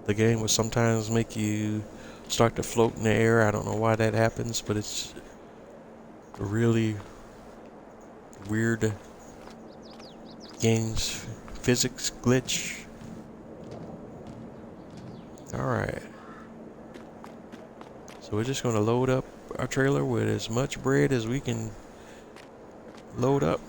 the game will sometimes make you start to float in the air. I don't know why that happens, but it's a really weird game's physics glitch. Alright. So we're just going to load up our trailer with as much bread as we can load up.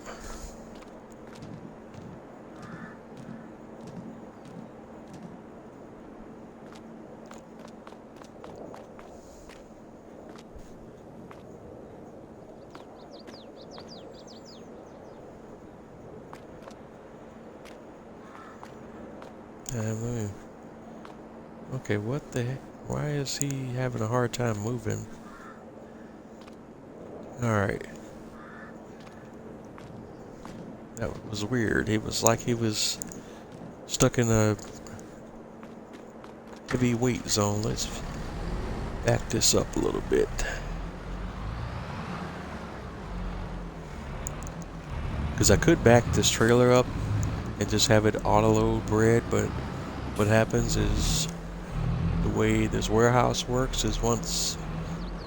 Okay, what the heck? Why is he having a hard time moving? Alright. That was weird. He was like he was stuck in a heavy weight zone. Let's back this up a little bit. Because I could back this trailer up and just have it auto-load bread, but what happens is the way this warehouse works is once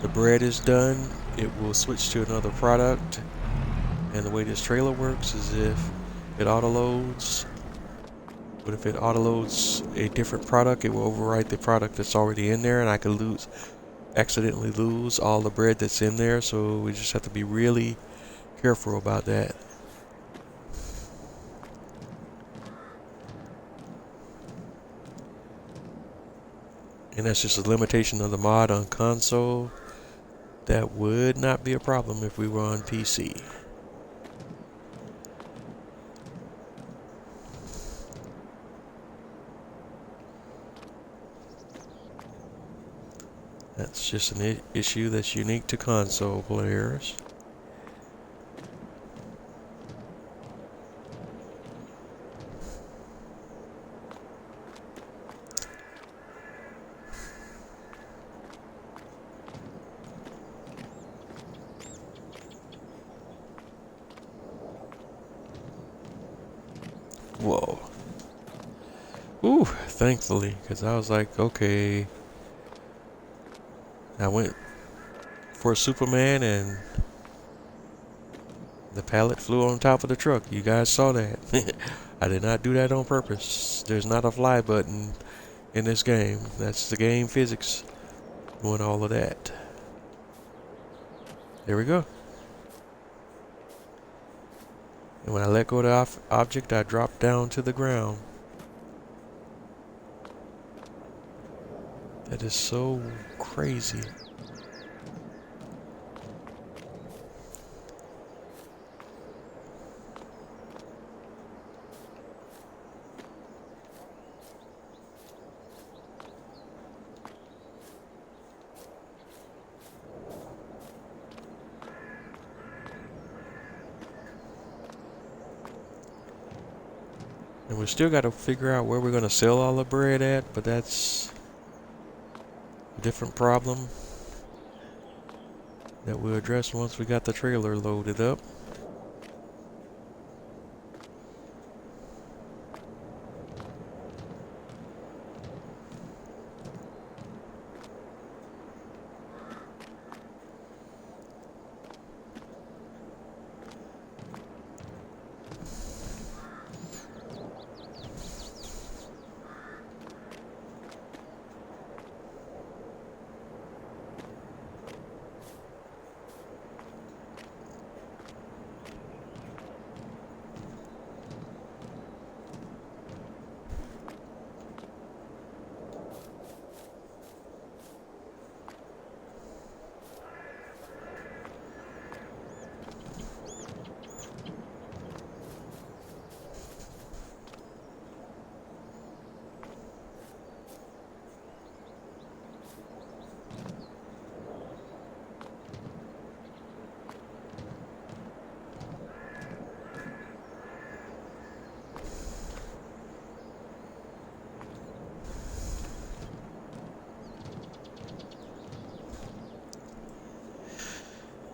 the bread is done, it will switch to another product. And the way this trailer works is if it auto-loads, but if it auto-loads a different product, it will overwrite the product that's already in there, and I could accidentally lose all the bread that's in there. So we just have to be really careful about that. And that's just a limitation of the mod on console. That would not be a problem if we were on PC. That's just an issue that's unique to console players. Whoa. Ooh, thankfully, because I was like, okay. I went for Superman and the pallet flew on top of the truck. You guys saw that. I did not do that on purpose. There's not a fly button in this game. That's the game physics doing all of that. There we go. And when I let go of the object, I drop down to the ground. That is so crazy. And we still got to figure out where we're going to sell all the bread at, but that's a different problem that we'll address once we got the trailer loaded up.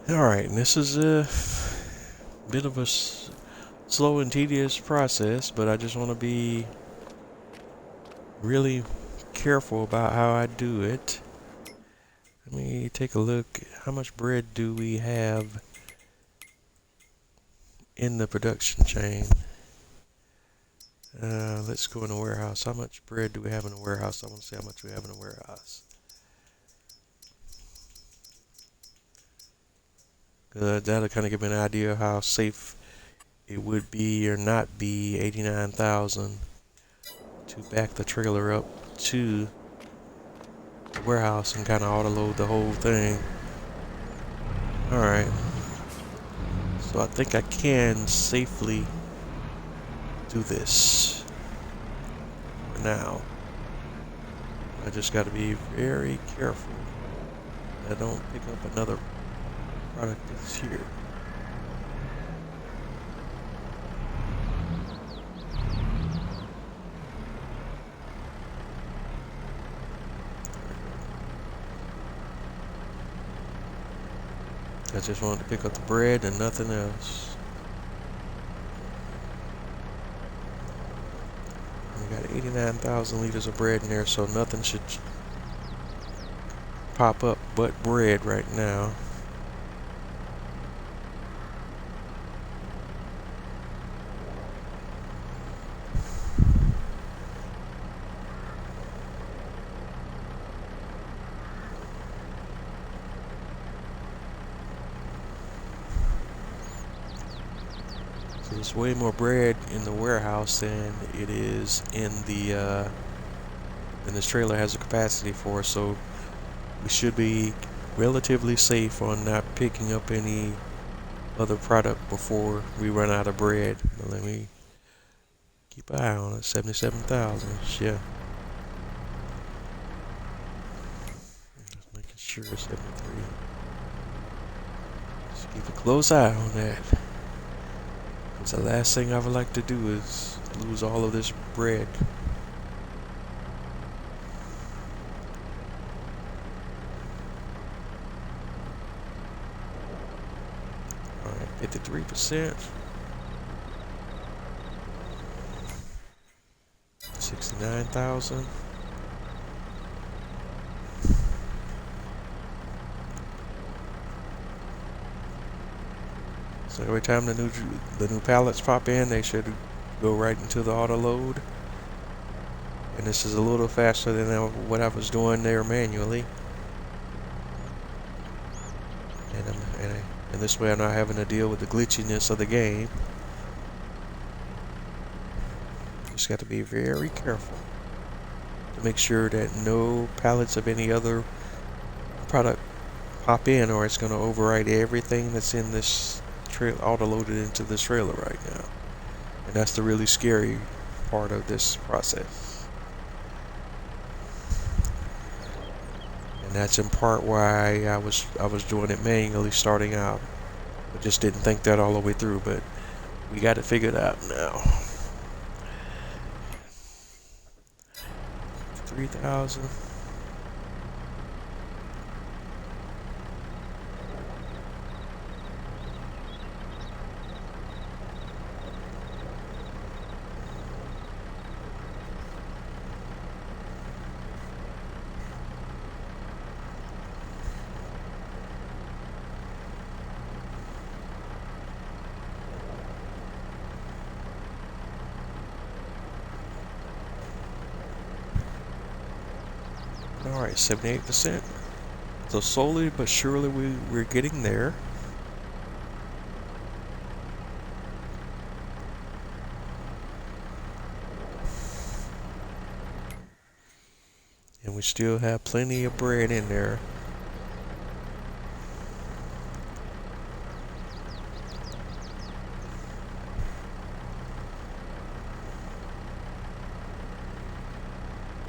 Alright, and this is a bit of a slow and tedious process, but I just want to be really careful about how I do it. Let me take a look. How much bread do we have in the production chain? Let's go in the warehouse. How much bread do we have in the warehouse? I want to see how much we have in the warehouse. That'll kind of give me an idea of how safe it would be or not be. 89,000 to back the trailer up to the warehouse and kind of auto load the whole thing. Alright, so I think I can safely do this for now. I just got to be very careful that I don't pick up another product that's here. I just wanted to pick up the bread and nothing else. We got 89,000 liters of bread in there, so nothing should pop up but bread right now. So there's way more bread in the warehouse than it is in the than this trailer has a capacity for, so we should be relatively safe on not picking up any other product before we run out of bread. But let me keep an eye on it. 77,000. Yeah. Just making sure 73. Just keep a close eye on that. Because the last thing I would like to do is lose all of this bread. Alright, 53%. 69,000. So every time the new pallets pop in, they should go right into the auto load. And this is a little faster than what I was doing there manually. And this way I'm not having to deal with the glitchiness of the game. Just got to be very careful to make sure that no pallets of any other product pop in, or it's going to override everything that's in this auto loaded into this trailer right now. And that's the really scary part of this process. And that's in part why I was doing it manually starting out. I just didn't think that all the way through, but we got it figured out now. 3,000. Alright, 78%. So slowly but surely we're getting there. And we still have plenty of bread in there.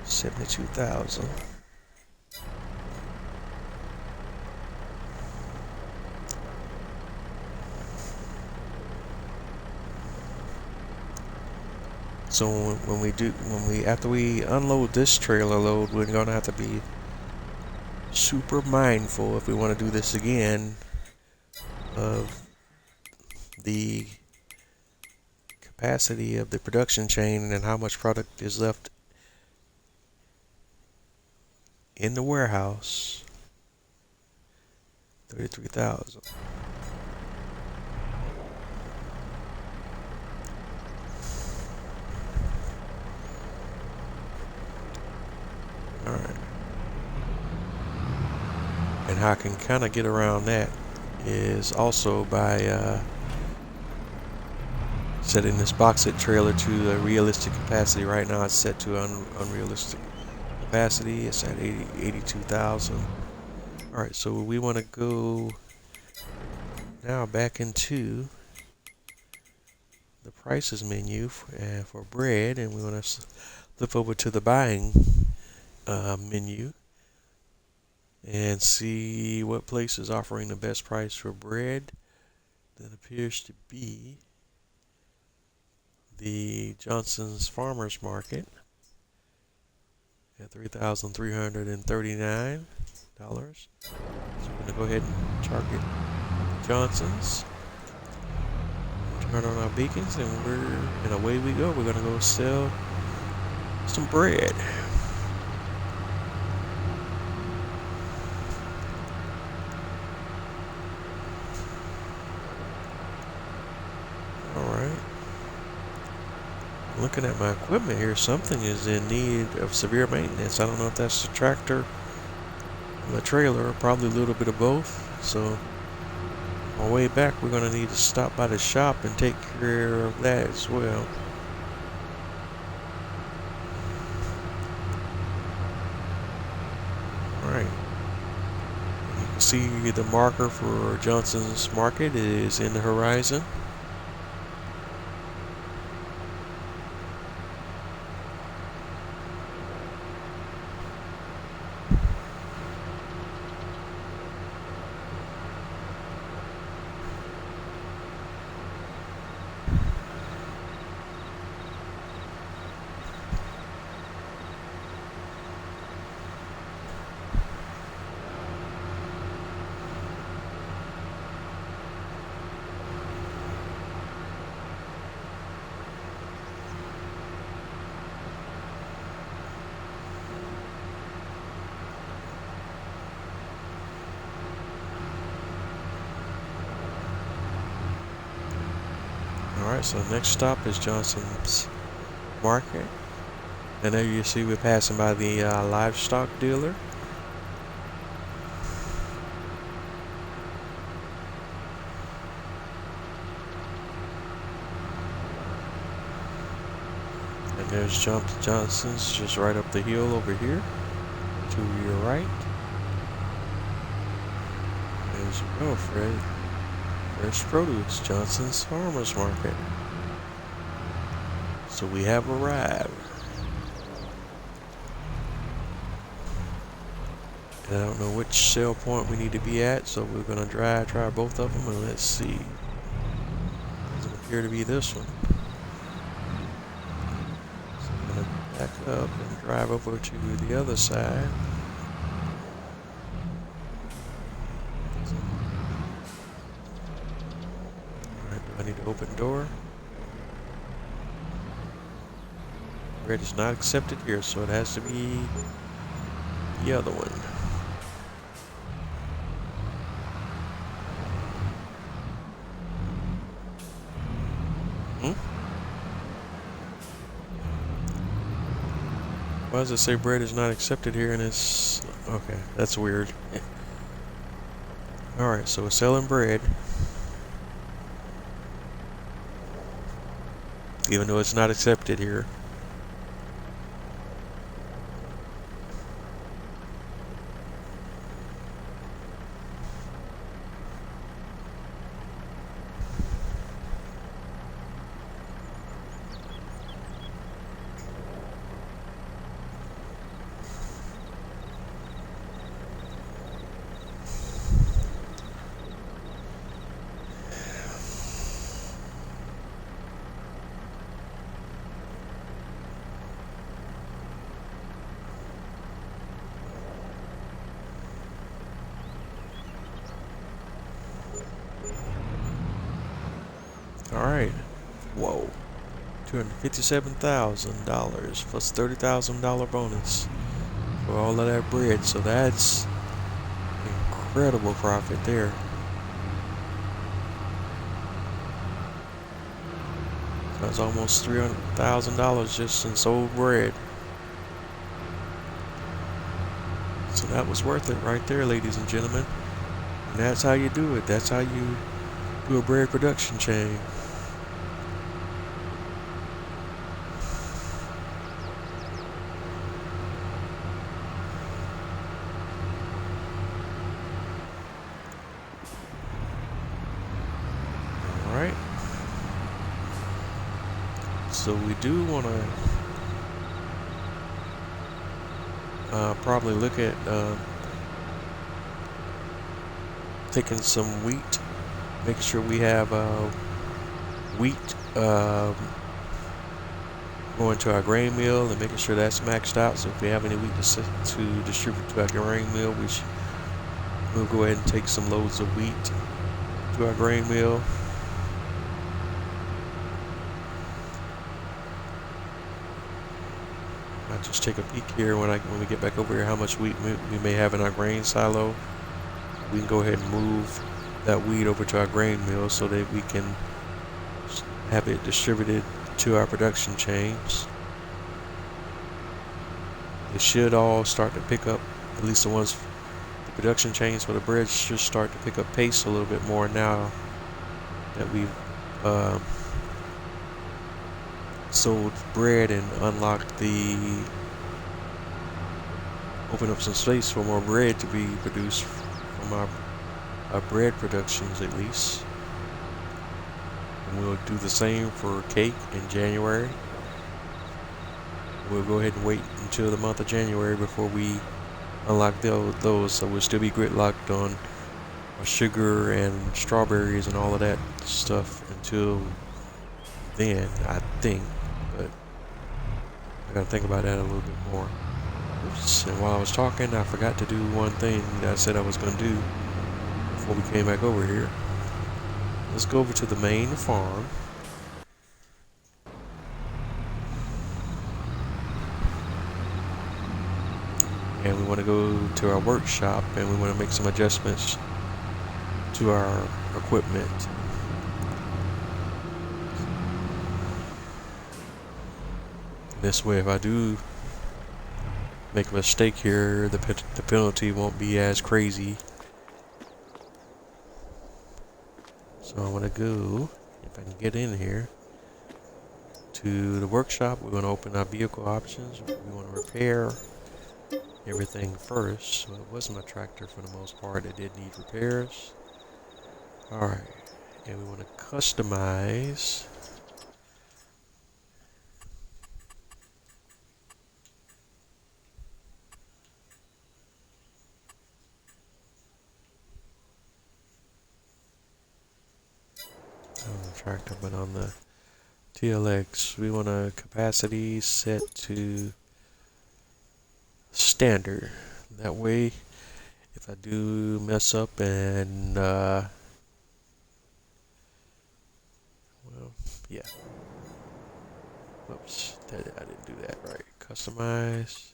$72,000. So after we unload this trailer load, we're gonna have to be super mindful if we want to do this again of the capacity of the production chain and how much product is left in the warehouse. 33,000. All right. And how I can kind of get around that is also by setting this box set trailer to a realistic capacity. Right now it's set to unrealistic capacity. It's at 82,000. Alright, so we want to go now back into the prices menu for bread, and we want to flip over to the buying menu and see what place is offering the best price for bread. That appears to be the Johnson's Farmers Market at $3,339. So we're going to go ahead and target Johnson's. Turn on our beacons, and away we go. We're going to go sell some bread. Alright. Looking at my equipment here, something is in need of severe maintenance. I don't know if that's the tractor or the trailer, or probably a little bit of both. So on our way back, we're going to need to stop by the shop and take care of that as well. Alright. You can see the marker for Johnson's Market is in the horizon. Alright, so the next stop is Johnson's Market. And there you see we're passing by the livestock dealer. And there's Johnson's just right up the hill over here to your right. There's you go, Fred. Fresh produce, Johnson's Farmers Market. So we have arrived. And I don't know which sell point we need to be at, so we're going to try both of them, and let's see. Doesn't appear to be this one. So I'm going to back up and drive over to the other side. Alright, do I need to open the door? Bread is not accepted here, so it has to be the other one. Why does it say bread is not accepted here and it's... Okay, that's weird. Alright, so we're selling bread. Even though it's not accepted here. Alright. Whoa. $257,000 plus $30,000 bonus. for all of that bread. So that's incredible profit there. So that's almost $300,000 just in sold bread. So that was worth it right there, ladies and gentlemen. And that's how you do it. That's how you do a bread production chain. Alright. So we do want to probably look at taking some wheat, making sure we have wheat going to our grain mill and making sure that's maxed out. So if we have any wheat to distribute to our grain mill, we'll go ahead and take some loads of wheat to our grain mill. I'll just take a peek here when we get back over here how much wheat we may have in our grain silo. We can go ahead and move that wheat over to our grain mill so that we can have it distributed to our production chains. They should all start to pick up, at least the production chains for the bread should start to pick up pace a little bit more now that we've sold bread and open up some space for more bread to be produced from our bread productions at least. And we'll do the same for cake in January. We'll go ahead and wait until the month of January before we unlock those, so we'll still be gridlocked on sugar and strawberries and all of that stuff until then, I think. But I gotta think about that a little bit more. Oops. And while I was talking, I forgot to do one thing that I said I was gonna do before we came back over here. Let's go over to the main farm. And we want to go to our workshop and we want to make some adjustments to our equipment. This way, if I do make a mistake here, the penalty won't be as crazy. So I want to go, if I can get in here, to the workshop. We want to open our vehicle options. We want to repair everything first. So it was my tractor for the most part. It did need repairs. Alright, and we want to customize on the tractor, but on the TLX we want a capacity set to standard. That way if I do mess up and well, yeah, whoops, I didn't do that right. Customize.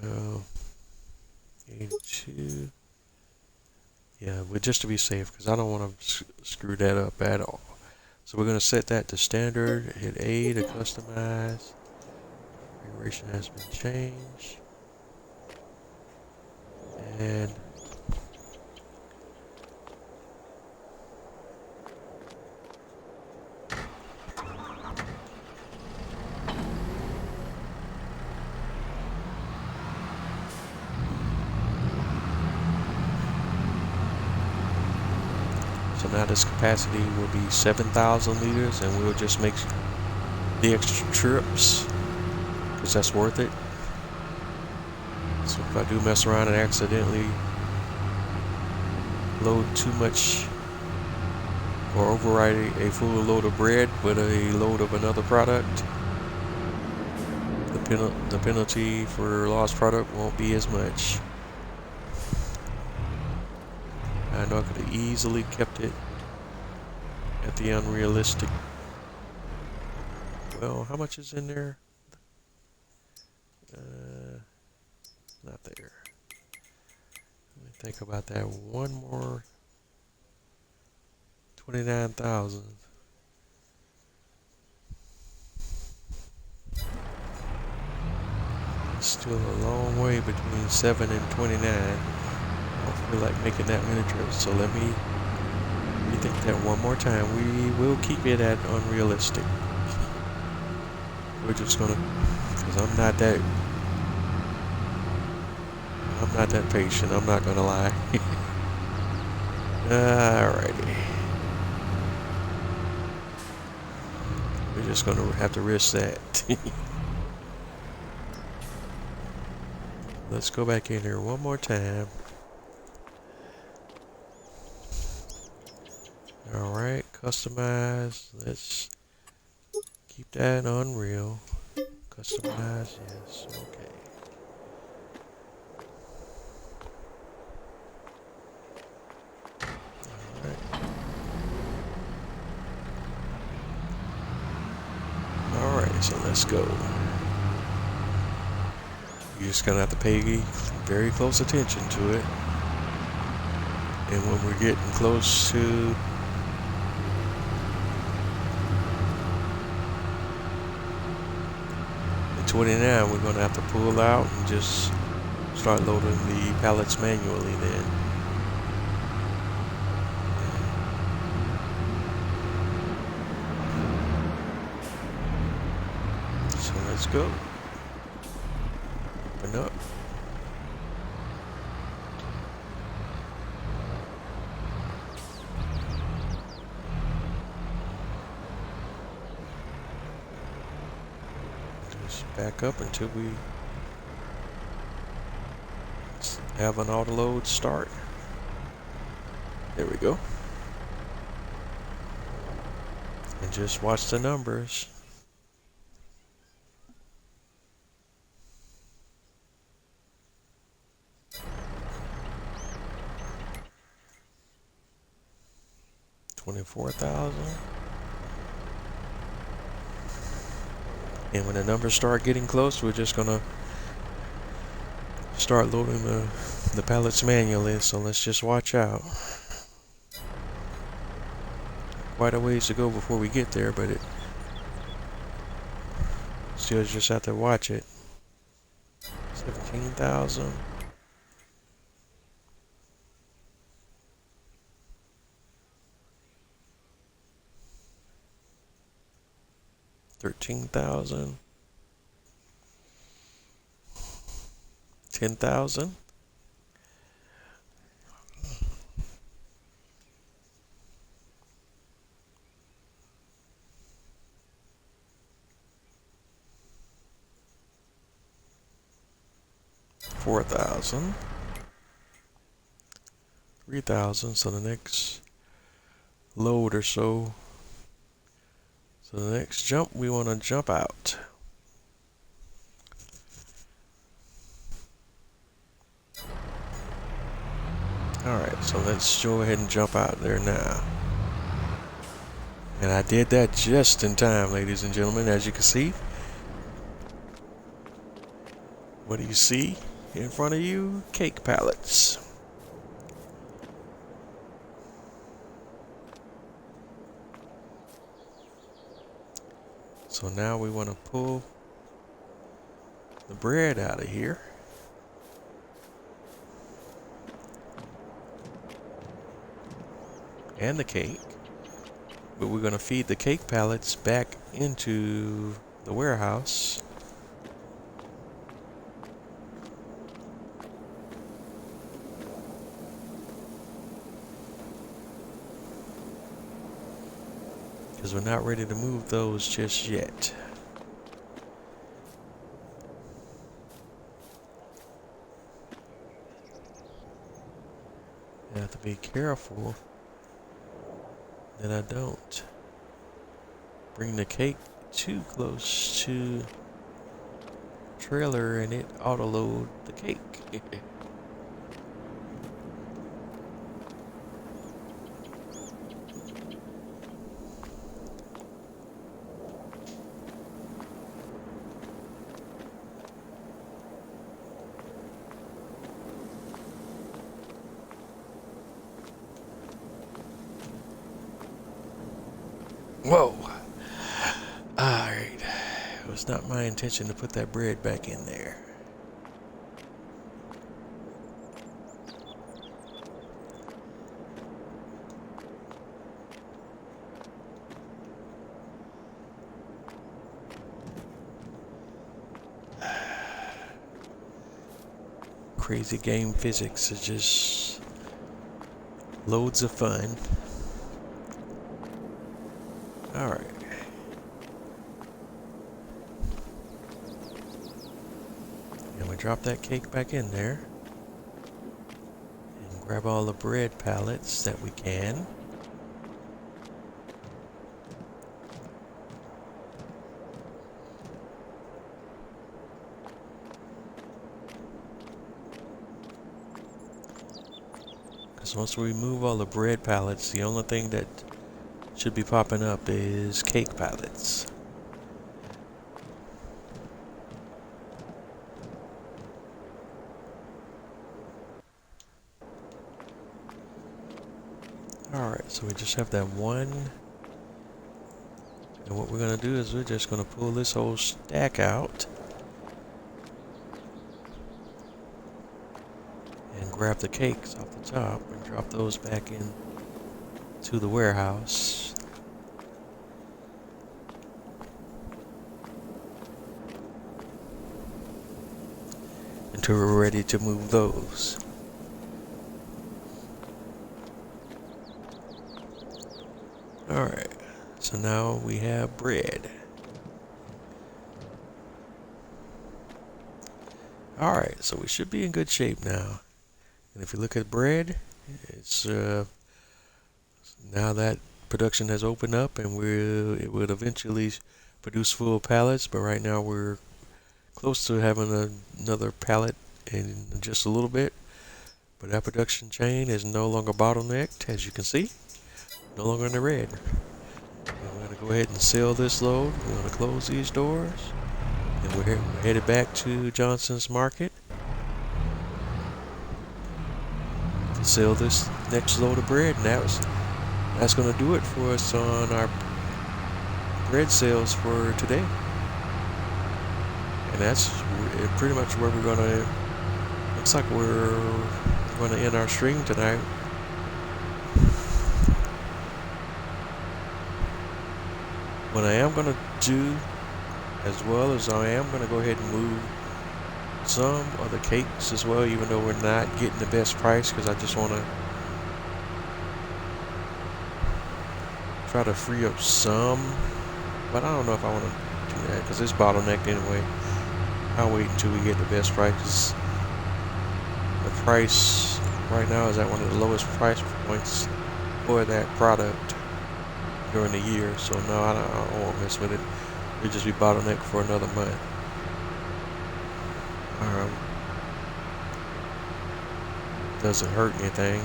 Well, 82. Yeah, but just to be safe, because I don't want to screw that up at all. So we're going to set that to standard. Hit A to customize. Configuration has been changed. And so now this capacity will be 7,000 liters, and we'll just make the extra trips because that's worth it. So if I do mess around and accidentally load too much or override a full load of bread with a load of another product, the penalty for lost product won't be as much. I know I could have easily kept it at the unrealistic Well, how much is in there? Not there. Let me think about that. One more. 29,000. Still a long way between 7 and 29. I don't feel like making that many trips, so let me rethink that one more time. We will keep it at unrealistic. We're just gonna, because I'm not that patient. I'm not gonna lie. Alrighty. We're just gonna have to risk that. Let's go back in here one more time. Alright, customize. Let's keep that unreal. Customize, yes, okay. Alright, so let's go. You're just gonna have to pay very close attention to it. And when we're getting close to the 29, we're gonna have to pull out and just start loading the pallets manually then. So let's go. Open up. Just back up until we have an auto load start. There we go. And just watch the numbers. $24,000. And when the numbers start getting close, we're just gonna start loading the pallets manually. So let's just watch out. Quite a ways to go before we get there, but it still just have to watch it. 17,000. $13,000. 10,000. $4,000. 3,000. So the next load or so. So the next jump, we want to jump out. Alright, so let's go ahead and jump out there now. And I did that just in time, ladies and gentlemen, as you can see. What do you see in front of you? Cake pallets. So now we want to pull the bread out of here. And the cake. But we're going to feed the cake pallets back into the warehouse. Because we're not ready to move those just yet. You have to be careful that I don't bring the cake too close to the trailer and it auto load the cake. Whoa! Alright. It was not my intention to put that bread back in there. Crazy game physics is just loads of fun. Alright. And we drop that cake back in there. And grab all the bread pallets that we can. Because once we remove all the bread pallets, the only thing that should be popping up is cake pallets. Alright, so we just have that one. And what we're going to do is we're just going to pull this whole stack out. And grab the cakes off the top and drop those back in to the warehouse. Until we're ready to move those. Alright, so now we have bread. Alright, so we should be in good shape now. And if you look at bread, it's now that production has opened up and it would eventually produce full pallets, but right now we're close to having another pallet in just a little bit. But our production chain is no longer bottlenecked, as you can see. No longer in the red. We're going to go ahead and sell this load. We're going to close these doors. And we're headed back to Johnson's Market to sell this next load of bread. And that's going to do it for us on our bread sales for today. And that's pretty much where we're going to, looks like we're going to end our stream tonight. What I am going to do, as well as I am going to go ahead and move some of the cakes as well, even though we're not getting the best price, because I just want to try to free up some. But I don't know if I want to do that, because it's bottlenecked anyway. I'll wait until we get the best prices. The price right now is at one of the lowest price points for that product during the year, so no, I don't want to mess with it. It'll just be bottlenecked for another month. Doesn't hurt anything.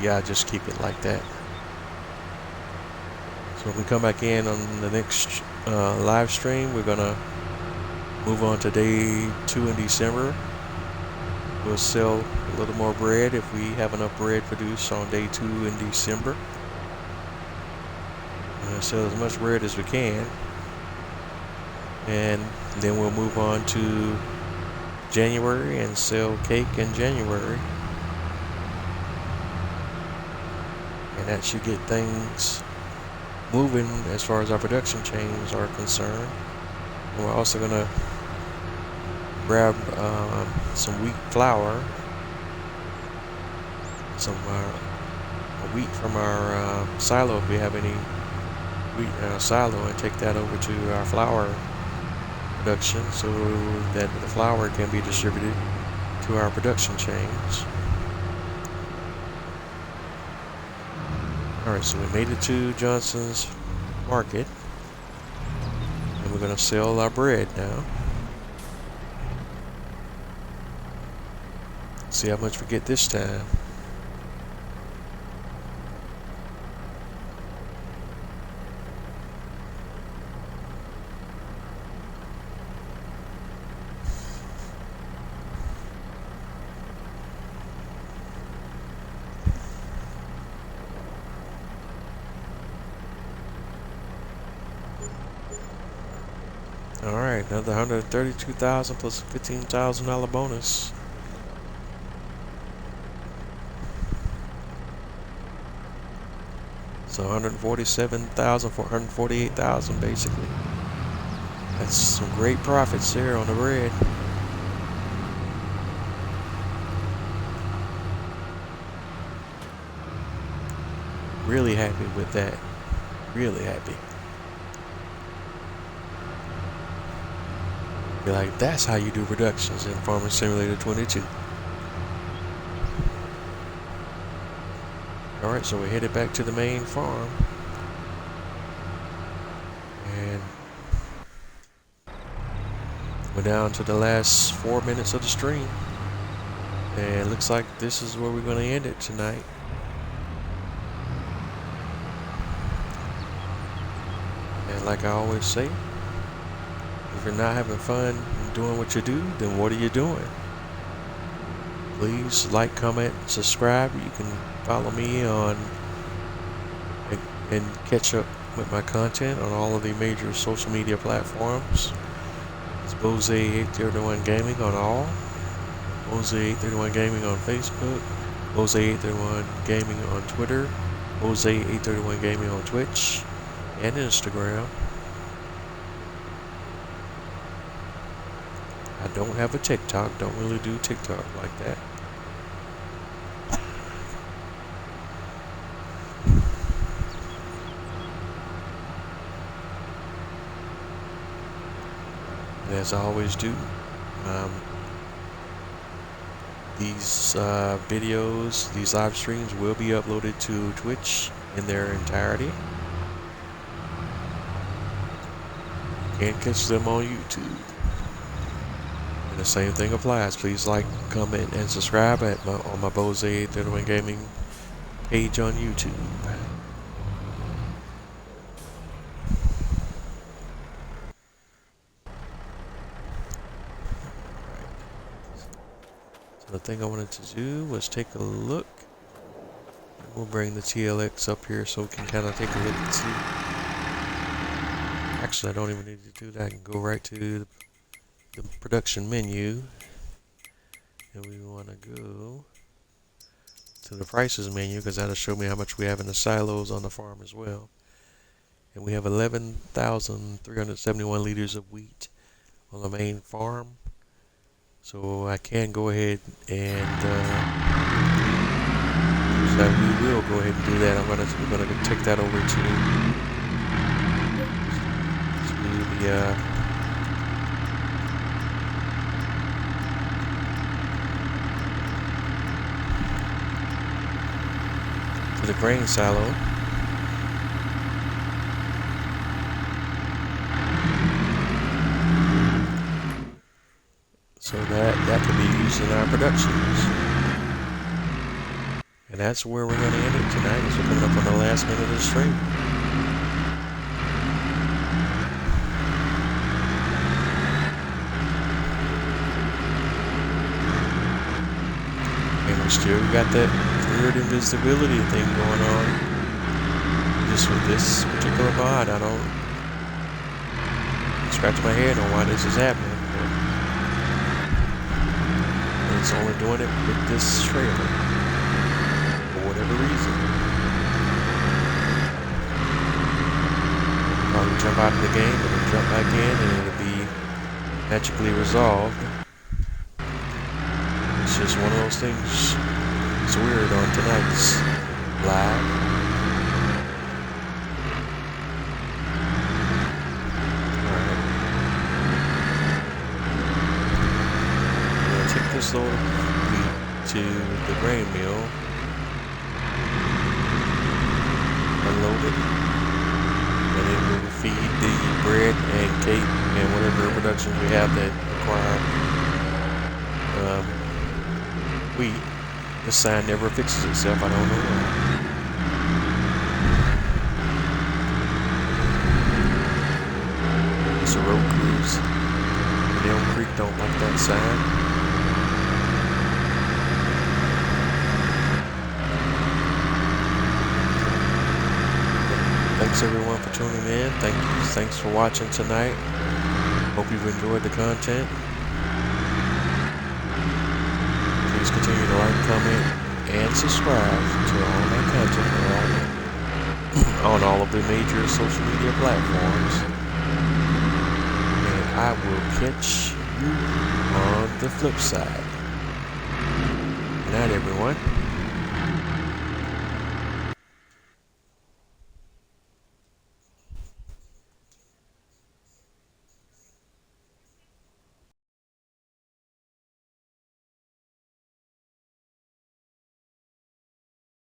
Yeah, just keep it like that. So when we come back in on the next live stream, we're gonna move on to day 2 in December. We'll sell a little more bread if we have enough bread produced on day 2 in December. Sell as much bread as we can. And then we'll move on to January and sell cake in January. And that should get things moving as far as our production chains are concerned. And we're also going to grab some wheat flour, some wheat from our silo if we have any wheat in our silo, and take that over to our flour production so that the flour can be distributed to our production chains. Alright, so we made it to Johnson's Market, and we're going to sell our bread now. See how much we get this time. Alright, another 132,000 plus a $15,000 bonus. So 147,000, 448,000 basically. That's some great profits there on the red. Really happy with that. Really happy. Be like, that's how you do reductions in Farming Simulator 22. Alright, so we're headed back to the main farm. And we're down to the last 4 minutes of the stream. And it looks like this is where we're going to end it tonight. And like I always say, if you're not having fun doing what you do, then what are you doing? Please like, comment, subscribe. You can follow me on and catch up with my content on all of the major social media platforms. It's Bose831 Gaming on all. Bose831 Gaming on Facebook. Bose831 Gaming on Twitter. Bose831 Gaming on Twitch and Instagram. I don't have a TikTok, don't really do TikTok like that. And as I always do, these videos, these live streams will be uploaded to Twitch in their entirety. You can catch them on YouTube. And the same thing applies. Please like, comment, and subscribe on my Bose831 Gaming page on YouTube. So the thing I wanted to do was take a look. We'll bring the TLX up here so we can kind of take a look and see. Actually, I don't even need to do that. I can go right to the production menu, and we want to go to the prices menu because that'll show me how much we have in the silos on the farm as well. And we have 11,371 liters of wheat on the main farm, so I can go ahead and so we will go ahead and do that. We're gonna take that over to the the grain silo. So that can be used in our productions. And that's where we're going to end it tonight, as we're coming up on the last minute of the stream. And we still got that weird invisibility thing going on. Just with this particular mod, I don't scratch my head on why this is happening. But it's only doing it with this trailer for whatever reason. Probably jump out of the game and then jump back in, and it'll be magically resolved. It's just one of those things. It's weird on tonight's live. Alright. I'm going to take this load of wheat to the grain mill. Unload it. And then we'll feed the bread and cake and whatever productions we have that require wheat. This sign never fixes itself, I don't know why. It's a road cruise. And ELM Creek don't like that sign. Thanks everyone for tuning in. Thanks for watching tonight. Hope you've enjoyed the content. Please continue to like, comment, and subscribe to all my content on all of the major social media platforms. And I will catch you on the flip side. Good night, everyone.